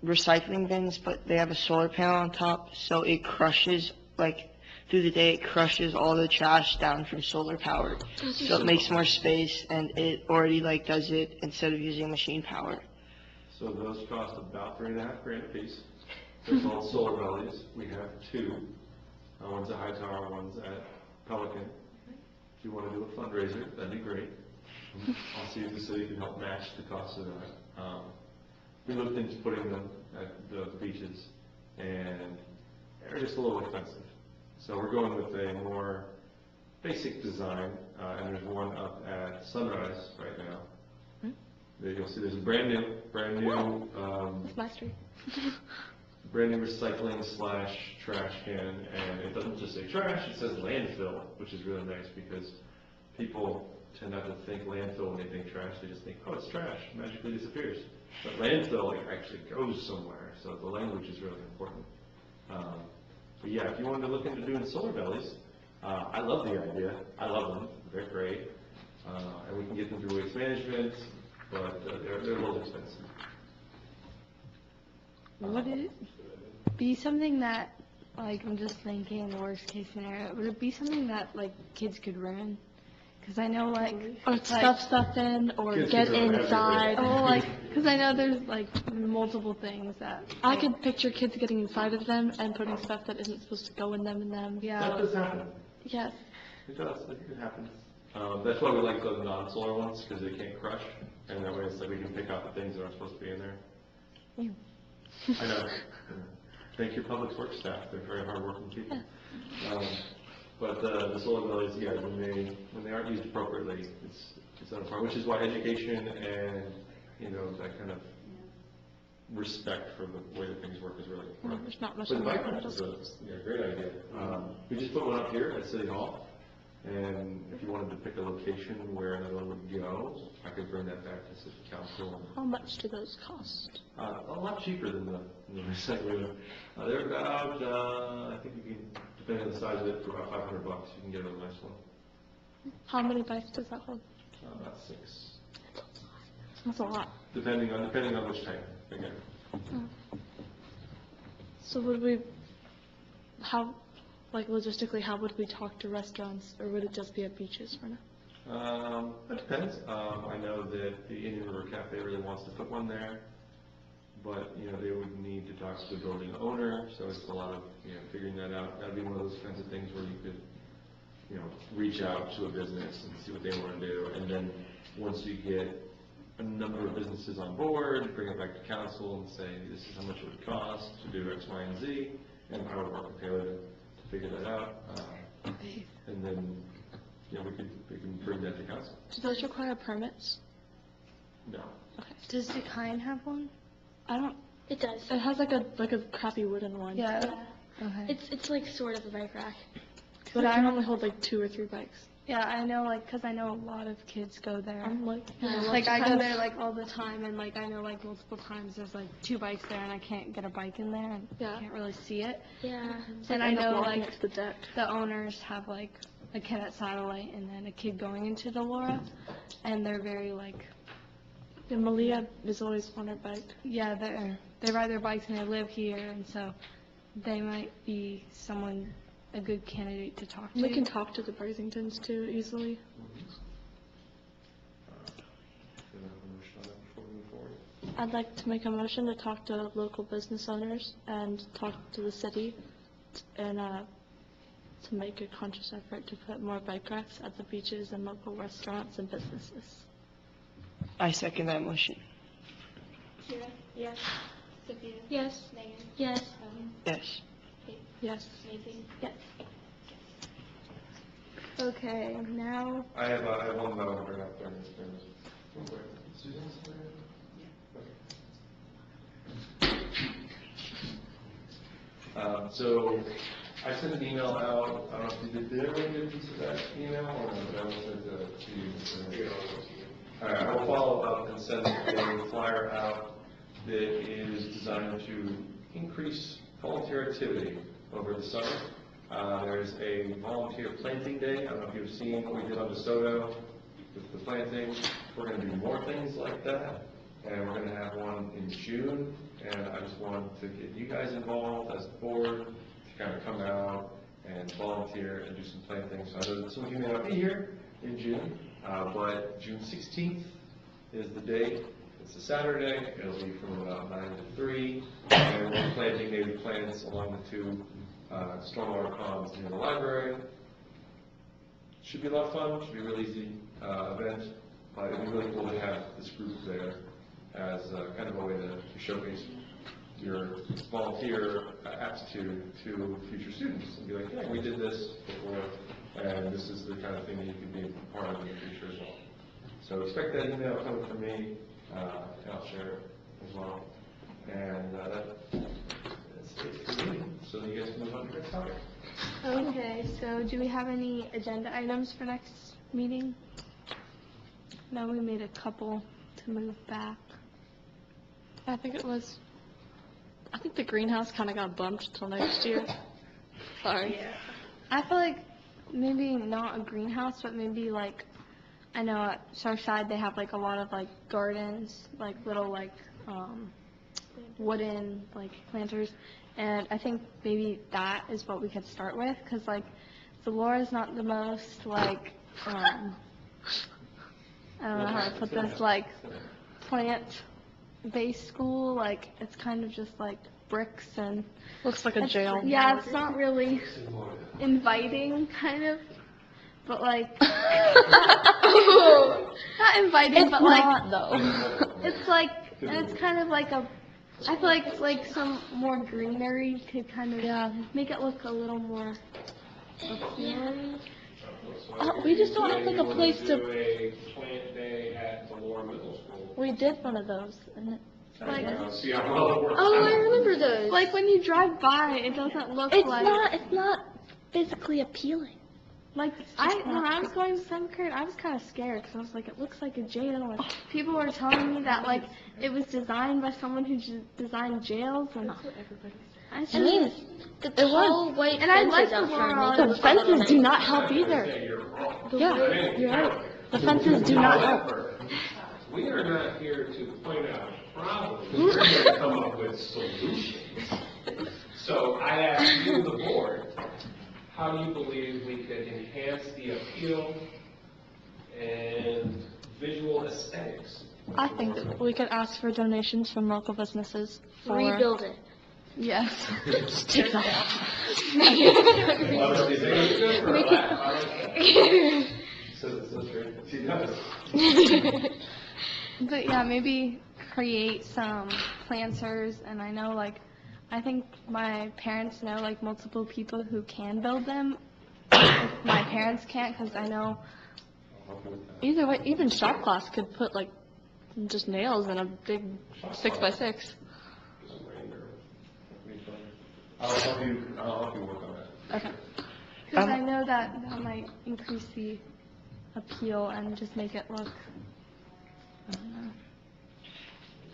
recycling bins, but they have a solar panel on top, so it crushes, like, through the day, it crushes all the trash down from solar power. So it makes more space, and it already, like, does it instead of using machine power.
So those cost about $3.5 a piece. They're called solar bellies. We have 2. One's at Hightower, one's at Pelican. If you want to do a fundraiser, that'd be great. I'll see if the city can help match the cost of that. We looked into putting them at the beaches, and they're just a little expensive. So we're going with a more basic design, and there's one up at Sunrise right now. There you'll see there's a brand new,
It's my street.
brand new recycling / trash can, and it doesn't just say trash, it says landfill, which is really nice because people tend not to think landfill when they think trash. They just think, oh, it's trash, magically disappears. But landfill actually goes somewhere, so the language is really important. But yeah, if you wanted to look into doing solar bellies, I love the idea. I love them. They're great. And we can get them through waste management, but they're a little expensive.
Would it be something that, like, I'm just thinking the worst case scenario, would it be something that, like, kids could ruin? Because I know, like,
Or stuff stuff in, or
Kids
get
can ruin
inside.
oh, like, because I know there's, like, multiple things that.
I could picture kids getting inside of them and putting stuff that isn't supposed to go in them.
That
Yeah.
does happen.
Yes.
It does. It happens. That's why we like the non-solar ones, because they can't crush, and that way it's like we can pick out the things that aren't supposed to be in there.
Ew.
I know. Thank your public works staff. They're very hardworking people. But the solar bellies, yeah, when they aren't used appropriately, it's not a problem, which is why education and, you know, that kind of respect for the way that things work is really important.
There's not much.
But the bike rack is a great idea. We just put one up here at City Hall, and if you wanted to pick a location where another one would go, I could bring that back to City Council.
How much do those cost?
A lot cheaper than the recycling. They're about, I think you can, depending on the size of it, for about $500, you can get a nice one.
How many bikes does that hold?
About 6.
That's a lot.
Depending on which type, again.
So would we, how, like logistically, how would we talk to restaurants, or would it just be at beaches for now?
It depends. I know that the Indian River Cafe really wants to put one there, but, you know, they would need to talk to the building owner, so it's a lot of, you know, figuring that out. That'd be one of those kinds of things where you could, you know, reach out to a business and see what they want to do, and then once you get a number of businesses on board, bring it back to council and say, this is how much it would cost to do X, Y, and Z, and I would work with Taylor to figure that out. And then, you know, we can bring that to council.
Do those require permits?
No.
Okay.
Does Decline have one?
I don't,
It does.
it has like a crappy wooden one.
Yeah. Okay.
It's like sort of a bike rack.
But it can only hold like 2 or 3 bikes.
Yeah, I know, like, because I know a lot of kids go there.
I'm like,
Like, I go there, like, all the time, and, like, I know, like, multiple times there's, like, 2 bikes there, and I can't get a bike in there, and
Yeah.
I can't really see it.
Yeah.
And I know, like,
next to the deck.
the owners have, like, a kid at Satellite and then a kid going into the Laura, and they're very, like,
Yeah, Malia is always on her bike.
yeah, they ride their bikes and they live here, and so they might be a good candidate to talk to.
We can talk to the Brasingtons too easily. I'd like to make a motion to talk to local business owners and talk to the city and to make a conscious effort to put more bike racks at the beaches and local restaurants and businesses.
I second that motion.
Kira?
Yes.
Sophia?
Yes.
Megan?
Yes.
Ellen?
Yes.
Yes.
Maisie?
Yes. Okay, now,
I have one that I want to bring up during this. Real quick. Susan's there? So I sent an email out. I don't know if you did everyone get a piece of that email or no, but I will send it to you. All right, I will follow up and send a flyer out that is designed to increase volunteer activity over the summer. There's a volunteer planting day. I don't know if you've seen what we did on DeSoto with the planting. We're going to do more things like that, and we're going to have one in June. And I just wanted to get you guys involved as a board to kind of come out and volunteer and do some planting. So I know that some of you may not be here in June, but June 16th is the date. It's a Saturday. It'll be from about 9 to 3. And we're planting native plants along the 2 stormwater ponds near the library. Should be a lot of fun. Should be a really easy event. But it'd be really cool to have this group there as kind of a way to showcase your volunteer aptitude to future students and be like, yeah, we did this before, and this is the kind of thing that you could be a part of in the future as well. So expect that email coming from me, and I'll share it as well. And that's it for me. So you guys can move on to the next topic.
okay, so do we have any agenda items for next meeting? No, we made a couple to move back.
I think the greenhouse kind of got bumped till next year. Sorry.
Yeah. I feel like maybe not a greenhouse, but maybe like, I know at Surfside they have like a lot of like gardens, like little like wooden like planters, and I think maybe that is what we could start with, because like the Laura's not the most like I don't know how to put this, like plant-based school. Like it's kind of just like bricks and
Looks like a jail.
yeah, it's not really inviting, kind of, but like not inviting, but like
though.
it's like, and it's kind of like I feel like some more greenery could kind of make it look a little more
We just don't have like a place
Do
to.
a plant day at the Lower Middle School.
We did one of those, and it,
Like,
See how well it works
Oh, I
out.
remember those.
like when you drive by, it doesn't look
it's
like.
not physically appealing.
Like when I was going to 7th grade, I was kind of scared because I was like, it looks like a jail, and people were telling me that like it was designed by someone who designed jails, and I
I mean, the tall white
And I like
fences out
the
front
world.
make it
The
look a little
fences do
nice.
not help either.
You're wrong.
Yeah, you're right. The fences do not help.
However, we are not here to point out problems. We're here to come up with solutions. So I ask you, the board, how do you believe we could enhance the appeal and visual aesthetics?
I think that we could ask for donations from local businesses for.
Rebuild it.
Yes. Take that off.
Is it good for a laugh? I like that. Says it so straight. She does.
But yeah, maybe create some planters, and I know like, I think my parents know like multiple people who can build them. If my parents can't, because I know.
Either way, even shop class could put like just nails in a big 6x6.
I'll help you work on that.
Okay.
Because I know that might increase the appeal and just make it look, I don't know.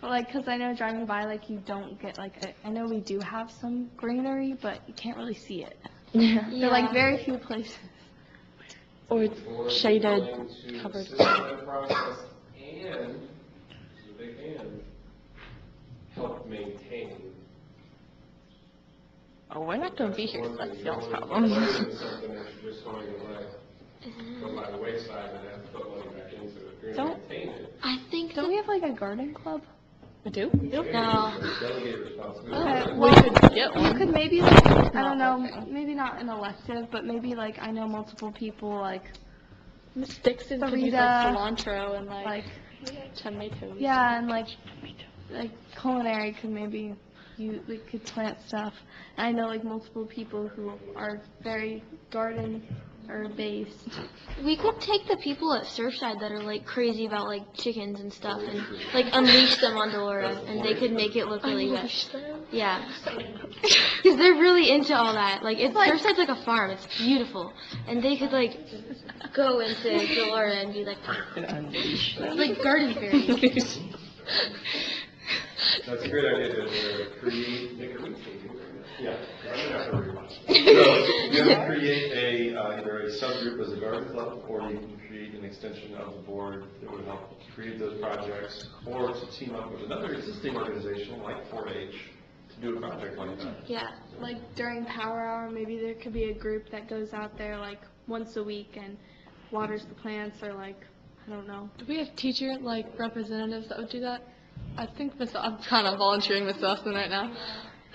But like, because I know driving by, like, you don't get, like, I know we do have some greenery, but you can't really see it.
Yeah.
They're, like, very few places.
Or
Or
shaded,
willing to
covered.
assist in that process and, this is a big and, help maintain.
Oh, we're not going to be here, so that's y'all's problem.
Something that's just going to go by the wayside and have to put money back into it. If you're going to
Don't-
maintain it.
I think
Don't we have, like, a garden club?
We do?
No.
Delegate responsibility.
Okay,
We
well,
could get
you
one.
could maybe, like, I don't
Not
know,
working.
maybe not an elective, but maybe, like, I know multiple people, like,
Miss Dixon could use like
Farida,
cilantro and
like,
tomatoes.
yeah, and, like culinary could maybe, we could plant stuff. And I know, like, multiple people who are very garden or based.
we could take the people at Surfside that are like crazy about like chickens and stuff and like unleash them on Delora and they could make it look really good. Yeah. Because they're really into all that. Like, Surfside's like a farm. It's beautiful. And they could like go into Delora and be like, like garden fairies.
That's a great idea to create, make a routine. Yeah, I'm gonna have to rewatch. So you have to create either a subgroup as a garden club, or you can create an extension of the board that would help create those projects, or to team up with another existing organization like 4-H to do a project like that.
Yeah.
Like, during power hour, maybe there could be a group that goes out there, like, once a week and waters the plants, or, like, I don't know.
Do we have teacher like representatives that would do that? I think I'm kind of volunteering Miss Austin right now.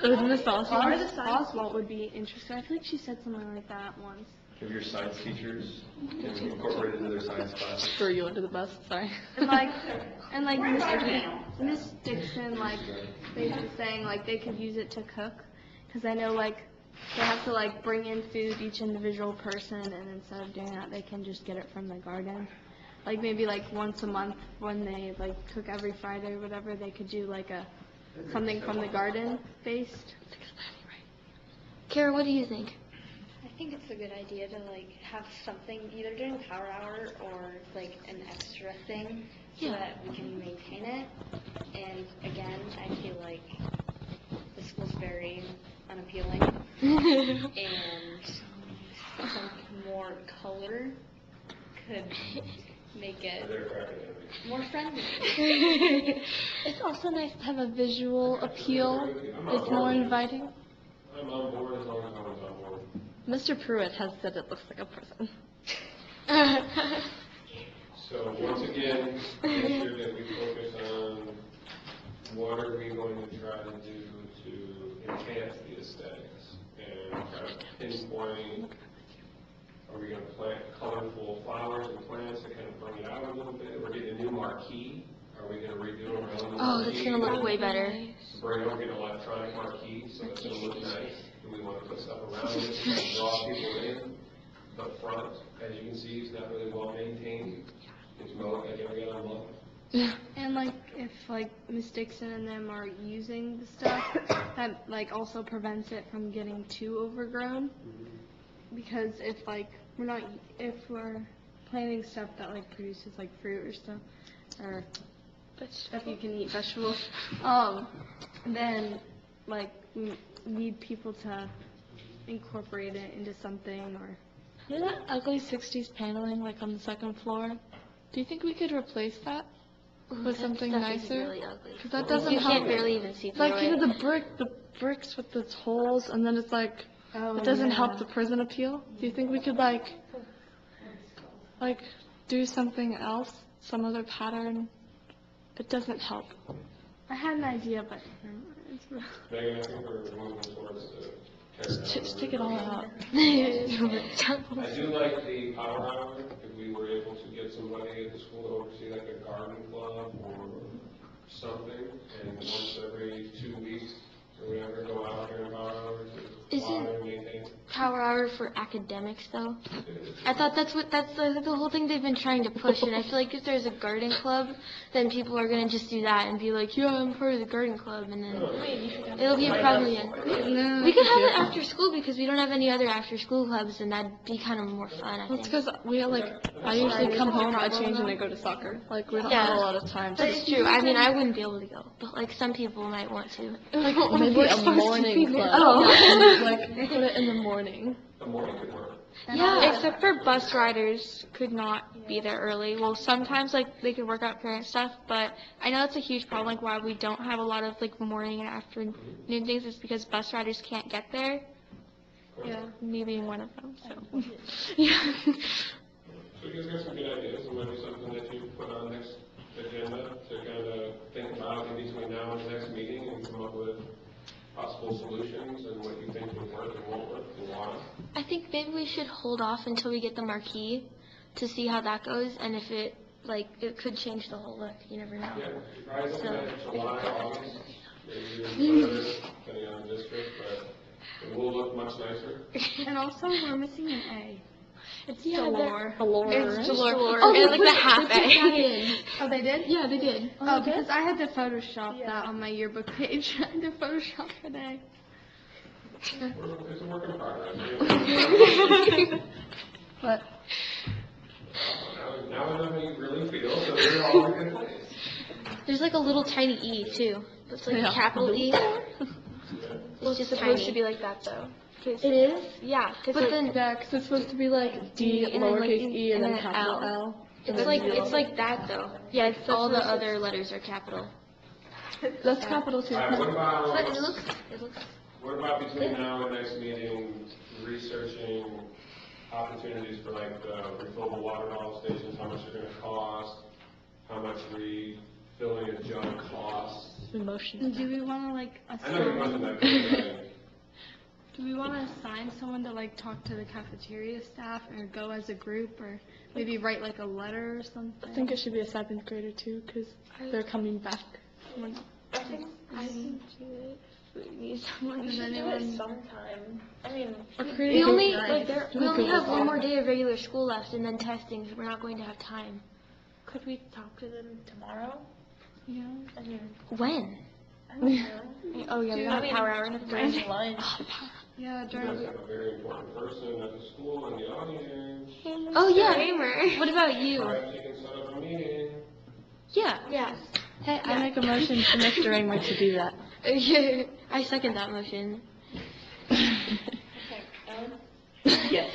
With Miss Austin.
Miss Oswald would be interested. I feel like she said something like that once.
Have your science teachers incorporated into their science classes?
Threw you under the bus. Sorry.
And like Miss Dixon, like, they were saying, like, they could use it to cook. Because I know, like, they have to, like, bring in food, each individual person, and instead of doing that, they can just get it from the garden. Like, maybe, like, once a month when they, like, cook every Friday or whatever, they could do, like, something from the garden based.
Kara, what do you think?
I think it's a good idea to like have something either during power hour or like an extra thing so
Yeah.
that we can maintain it. And again, I feel like the school's very unappealing and some more color could make it more friendly.
It's also nice to have a visual appeal. It's more inviting.
I'm on board as long as I'm on board.
Mr. Pruitt has said it looks like a prison.
So once again, make sure that we focus on what are we going to try to do to enhance the aesthetics and try to pinpoint, are we going to plant colorful flowers and plants that kind of bring it out a little bit? We're getting a new marquee. Are we going to redo around the marquee?
Oh, that's gonna look way better.
Bring over an electronic marquee, so it's going to look nice. Do we want to put stuff around it to draw people in? the front, as you can see, is not really well maintained. It's mowed like every other month.
And like, if like Miss Dixon and them are using the stuff, that like also prevents it from getting too overgrown. Because if like, if we're planting stuff that like produces like fruit or stuff, or if you can eat vegetables, then like we need people to incorporate it into something or.
You know that ugly 60s paneling like on the second floor? Do you think we could replace that with something
That is
nicer?
really ugly.
Because that doesn't
You
help.
can't barely even see through
Like, you
it.
know, the bricks with the holes, and then it's like, it doesn't help the prison appeal. Do you think we could like do something else, some other pattern? It doesn't help.
I had an idea, but
Megan, I think we're moving towards the
Stick it all out.
I do like the power hour, if we were able to get somebody at the school to oversee like a garden club or something, and once every 2 weeks or whatever, go out during power hour to
Isn't-
water and maintain.
Power hour for academics, though. I thought that's the whole thing they've been trying to push, and I feel like if there's a garden club, then people are gonna just do that and be like, yeah, I'm part of the garden club, and then it'll be a problem again. We could have it after school because we don't have any other after school clubs, and that'd be kind of more fun, I
Well, it's
think.
because I usually come home, I change, and I go to soccer. Like, we don't
Yeah.
have a lot of time.
That's true. I mean, I wouldn't be able to go, but like some people might want to.
Like, maybe a morning club.
Oh.
Like, put it in the morning.
The morning could work.
Yeah.
Except for bus riders could not be there early. Well, sometimes like they could work out parent stuff, but I know that's a huge problem. Like why we don't have a lot of like morning and afternoon things is because bus riders can't get there.
yeah.
Me being one of them. So yeah.
So you guys got some good ideas, it might be something that you put on next agenda to kind of think about in between now and the next meeting and come up with possible solutions and what you think would work and won't work and why.
I think maybe we should hold off until we get the marquee to see how that goes, and if it could change the whole look. You never know.
Yeah, you're probably looking at July, August, maybe even further, depending on the district, but it will look much nicer.
And also, we're missing an A. It's
Yeah,
Delore.
It's Delore.
Oh,
And like the half A.
Oh, they did?
Yeah, they did.
Oh, because I had to Photoshop that on my yearbook page. I had to Photoshop an A.
It's a work in progress.
But
Now I know how you really feel, so we're all in a good place.
There's like a little tiny E too. It's like
Yeah.
a capital E.
It's
just
supposed
tiny.
to be like that though.
It is?
Yeah,
But
because
then
yeah, because it's supposed to be like D,
and then, like,
lowercase e, and then
and then
capital
L.
L.
it's like that though. Yeah, all the other letters are capital.
That's capital too.
All right,
But it looks
what about between now and next meeting, researching opportunities for like the refillable water bottle stations, how much they're gonna cost, how much refilling a jug costs?
Emotion.
Do we want to like
I know you're
assign?
mentioning that,
Do we want to assign someone to like talk to the cafeteria staff, or go as a group, or maybe write like a letter or something?
I think it should be a 7th grader too, because they're coming back.
I think do it. We need someone
Does
to do
anyone-
it sometime. I mean,
Or
we
create a group
only
night.
we only have one more day of regular school left, and then testing. So we're not going to have time.
could we talk to them tomorrow?
Yeah.
I mean,
When?
I don't know. Oh yeah, we
Dude,
have
I mean,
power hour and during lunch.
Yeah,
you
during.
guys have a very important person at the school in the audience.
Oh yeah.
Kramer.
What about you?
Perhaps you can set up a meeting.
Yeah.
Yeah.
Hey, I make a motion for Mr. Raymer to do that.
I second that motion.
Yes.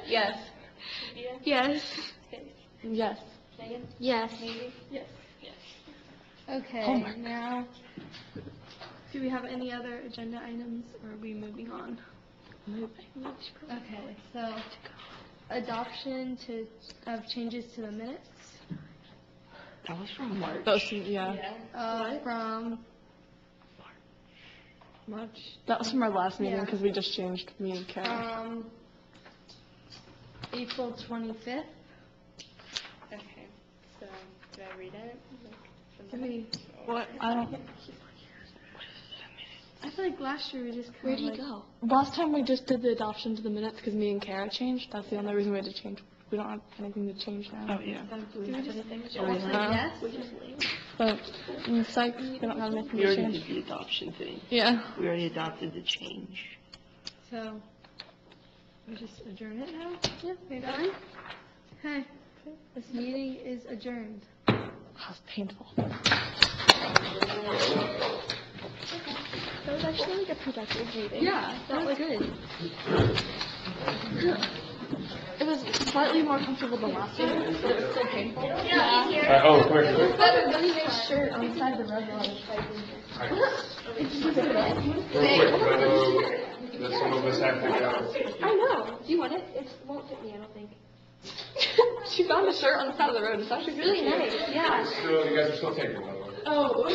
Yes.
Yes.
Yes.
Yes.
Okay, now, do we have any other agenda items, or are we moving on? Okay, so, adoption of changes to the minutes,
That was from March.
from March,
That was from our last meeting,
Yeah.
because we just changed me and Karen.
April 25th.
Okay, so, do I read it?
Give me,
What? I don't.
feel like last year we just
Where
kind
do
of
you
like,
go?
Last time we just did the adoption to the minutes because me and Kara changed. That's the only reason we had to change. We don't have anything to change now.
Oh, yeah.
do we just
Yeah. But in psych, we don't have anything
We
to
already
change.
did the adoption thing.
Yeah.
We already adopted the change.
So, we just adjourn it now? Yeah. We done? Okay. This meeting is adjourned.
That's painful.
That was actually like a productive meeting.
Yeah,
That was good.
It was slightly more comfortable than last time, but it was still painful.
Oh, come here.
Better really nice shirt on the side of the road while I was fighting.
Real quick, I know that some of us have to go.
I know. Do you want it? It won't fit me, I don't think.
She found a shirt on the side of the road. It's actually
Really nice, yeah.
Still, you guys are still taking, by the way.
Oh.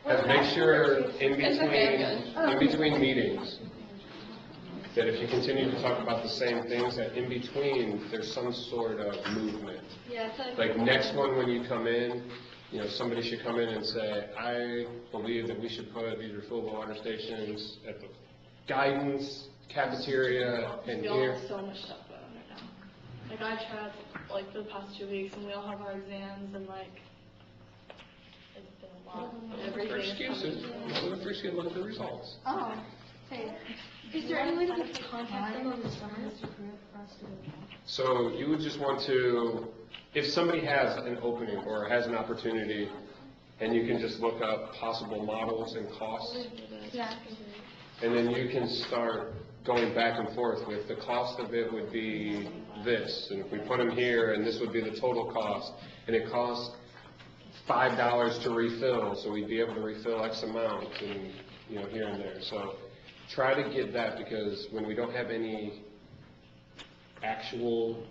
And make sure
It's okay, I'm
in between meetings, that if you continue to talk about the same things, that in between, there's some sort of movement.
Yeah, it's
Like next one, when you come in, you know, somebody should come in and say, I believe that we should put these refillable water stations at the guidance, cafeteria, and
We all
here.
have so much stuff going on right now. Like I tried like the past 2 weeks and we all have our exams and like it's been a lot. Everything
For
is
excuses,
coming.
look for excuses, look at the results.
Oh, hey.
Is there any way to contact them on the summer?
So you would just want to, if somebody has an opening or has an opportunity, and you can just look up possible models and costs,
Yeah.
and then you can start going back and forth with the cost of it would be this, and if we put them here, and this would be the total cost, and it costs $5 to refill, so we'd be able to refill X amount, and, you know, here and there. So try to get that, because when we don't have any actual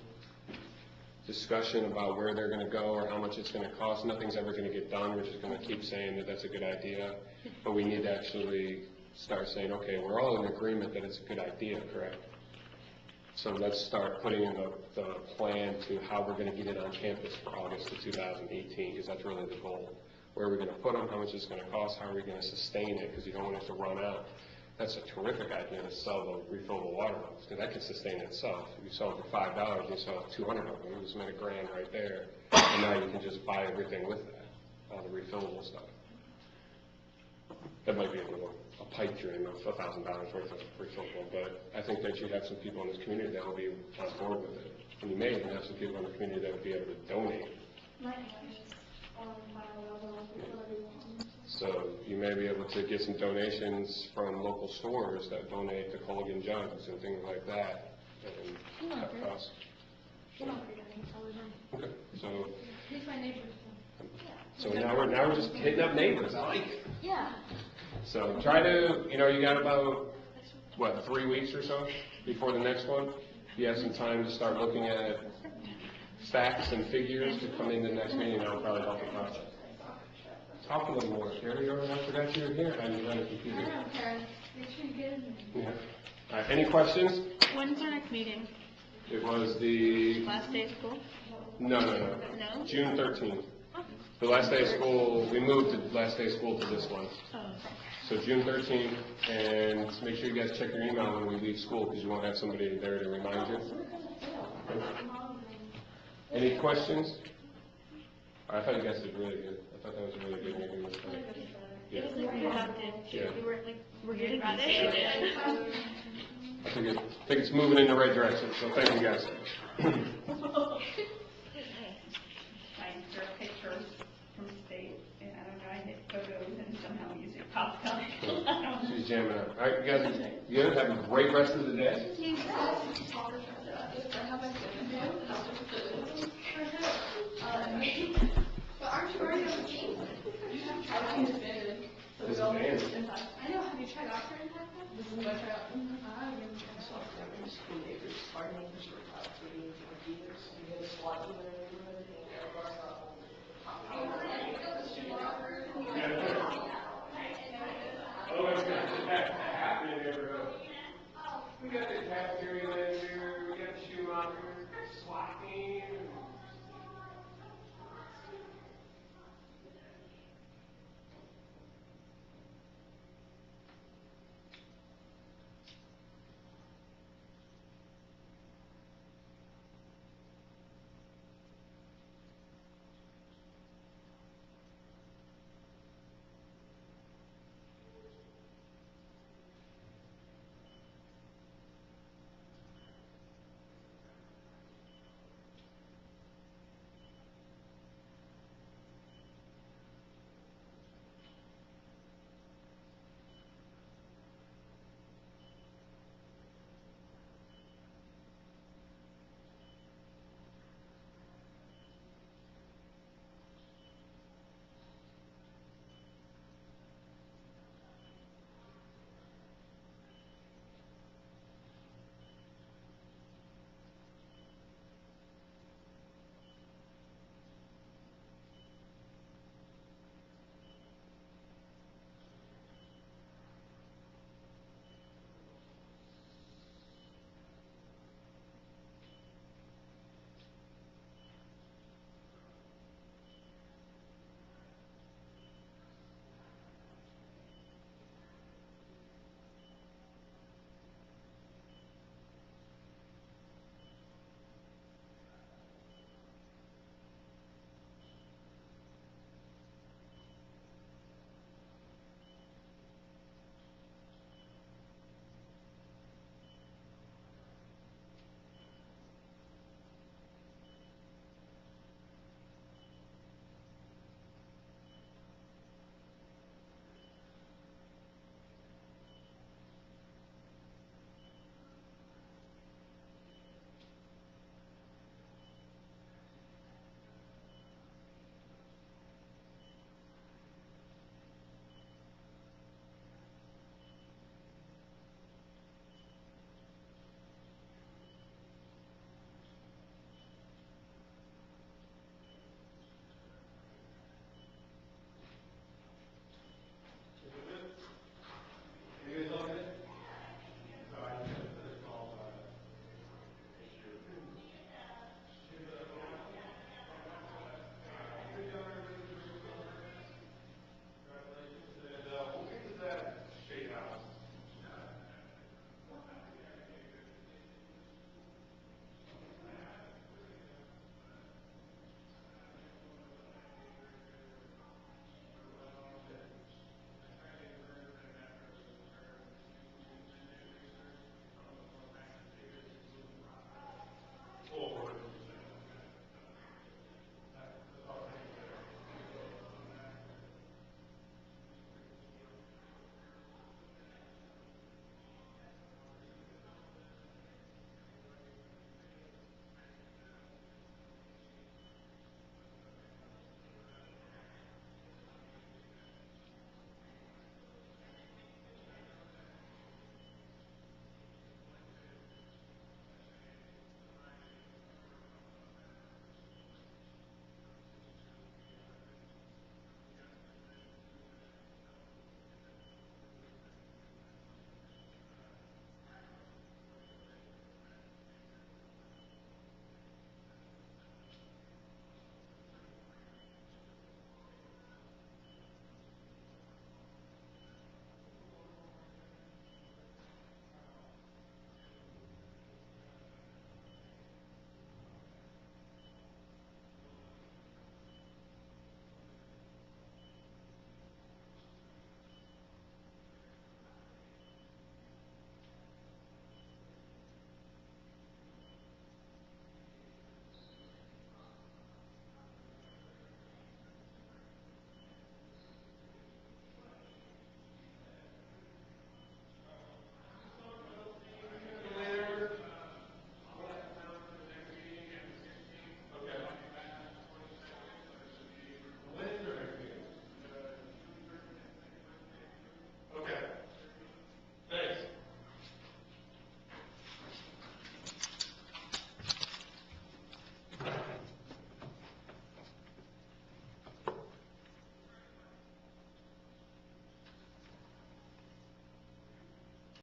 discussion about where they're gonna go or how much it's gonna cost, nothing's ever gonna get done. We're just gonna keep saying that that's a good idea, but we need to actually start saying, okay, we're all in agreement that it's a good idea, correct? So let's start putting in the plan to how we're gonna get it on campus for August of 2018, because that's really the goal. Where are we gonna put them, how much it's gonna cost, how are we gonna sustain it, because you don't want it to run out. That's a terrific idea to sell the refillable water bottles, because that can sustain itself. If you sell it for $5, you sell 200 of them, you just made $1,000 right there, and now you can just buy everything with that, all the refillable stuff. That might be a pipe dream of $1,000 worth of refillable, but I think that you have some people in this community that will be on board with it. And you may even have some people in the community that would be able to donate. So you may be able to get some donations from local stores that donate the Culligan jugs and things like that, and cut costs. Okay, so now we're just hitting up neighbors. I like it.
Yeah.
So try to, you know, you got about, what, 3 weeks or so before the next one? You have some time to start looking at facts and figures to come into the next meeting. That'll probably help the process. Talk a little more, Carrie. I forgot you were here. I didn't run a computer. Yeah. All right, any questions?
When's our next meeting?
It was the,
Last day of school?
no,
No?
June 13th. The last day of school, we moved the last day of school to this one.
Oh.
So June 13th, and make sure you guys check your email when we leave school, because you won't have somebody there to remind you. Any questions? I thought you guys did really good. I thought that was a really good meeting this time. Yeah. Yeah.
We're getting
I think it's moving in the right direction, so thank you guys.
Find her pictures from state, and I don't know, I hit photos and somehow music popped up.
She's jamming out. All right, you guys, you have a great rest of the day.
But aren't you already on the team?
This is Andy.
I know, have you tried out for Impact? This is what I tried out.
School neighbors, our neighbors were about 3 or 4 years. We had a SWAT team and everything.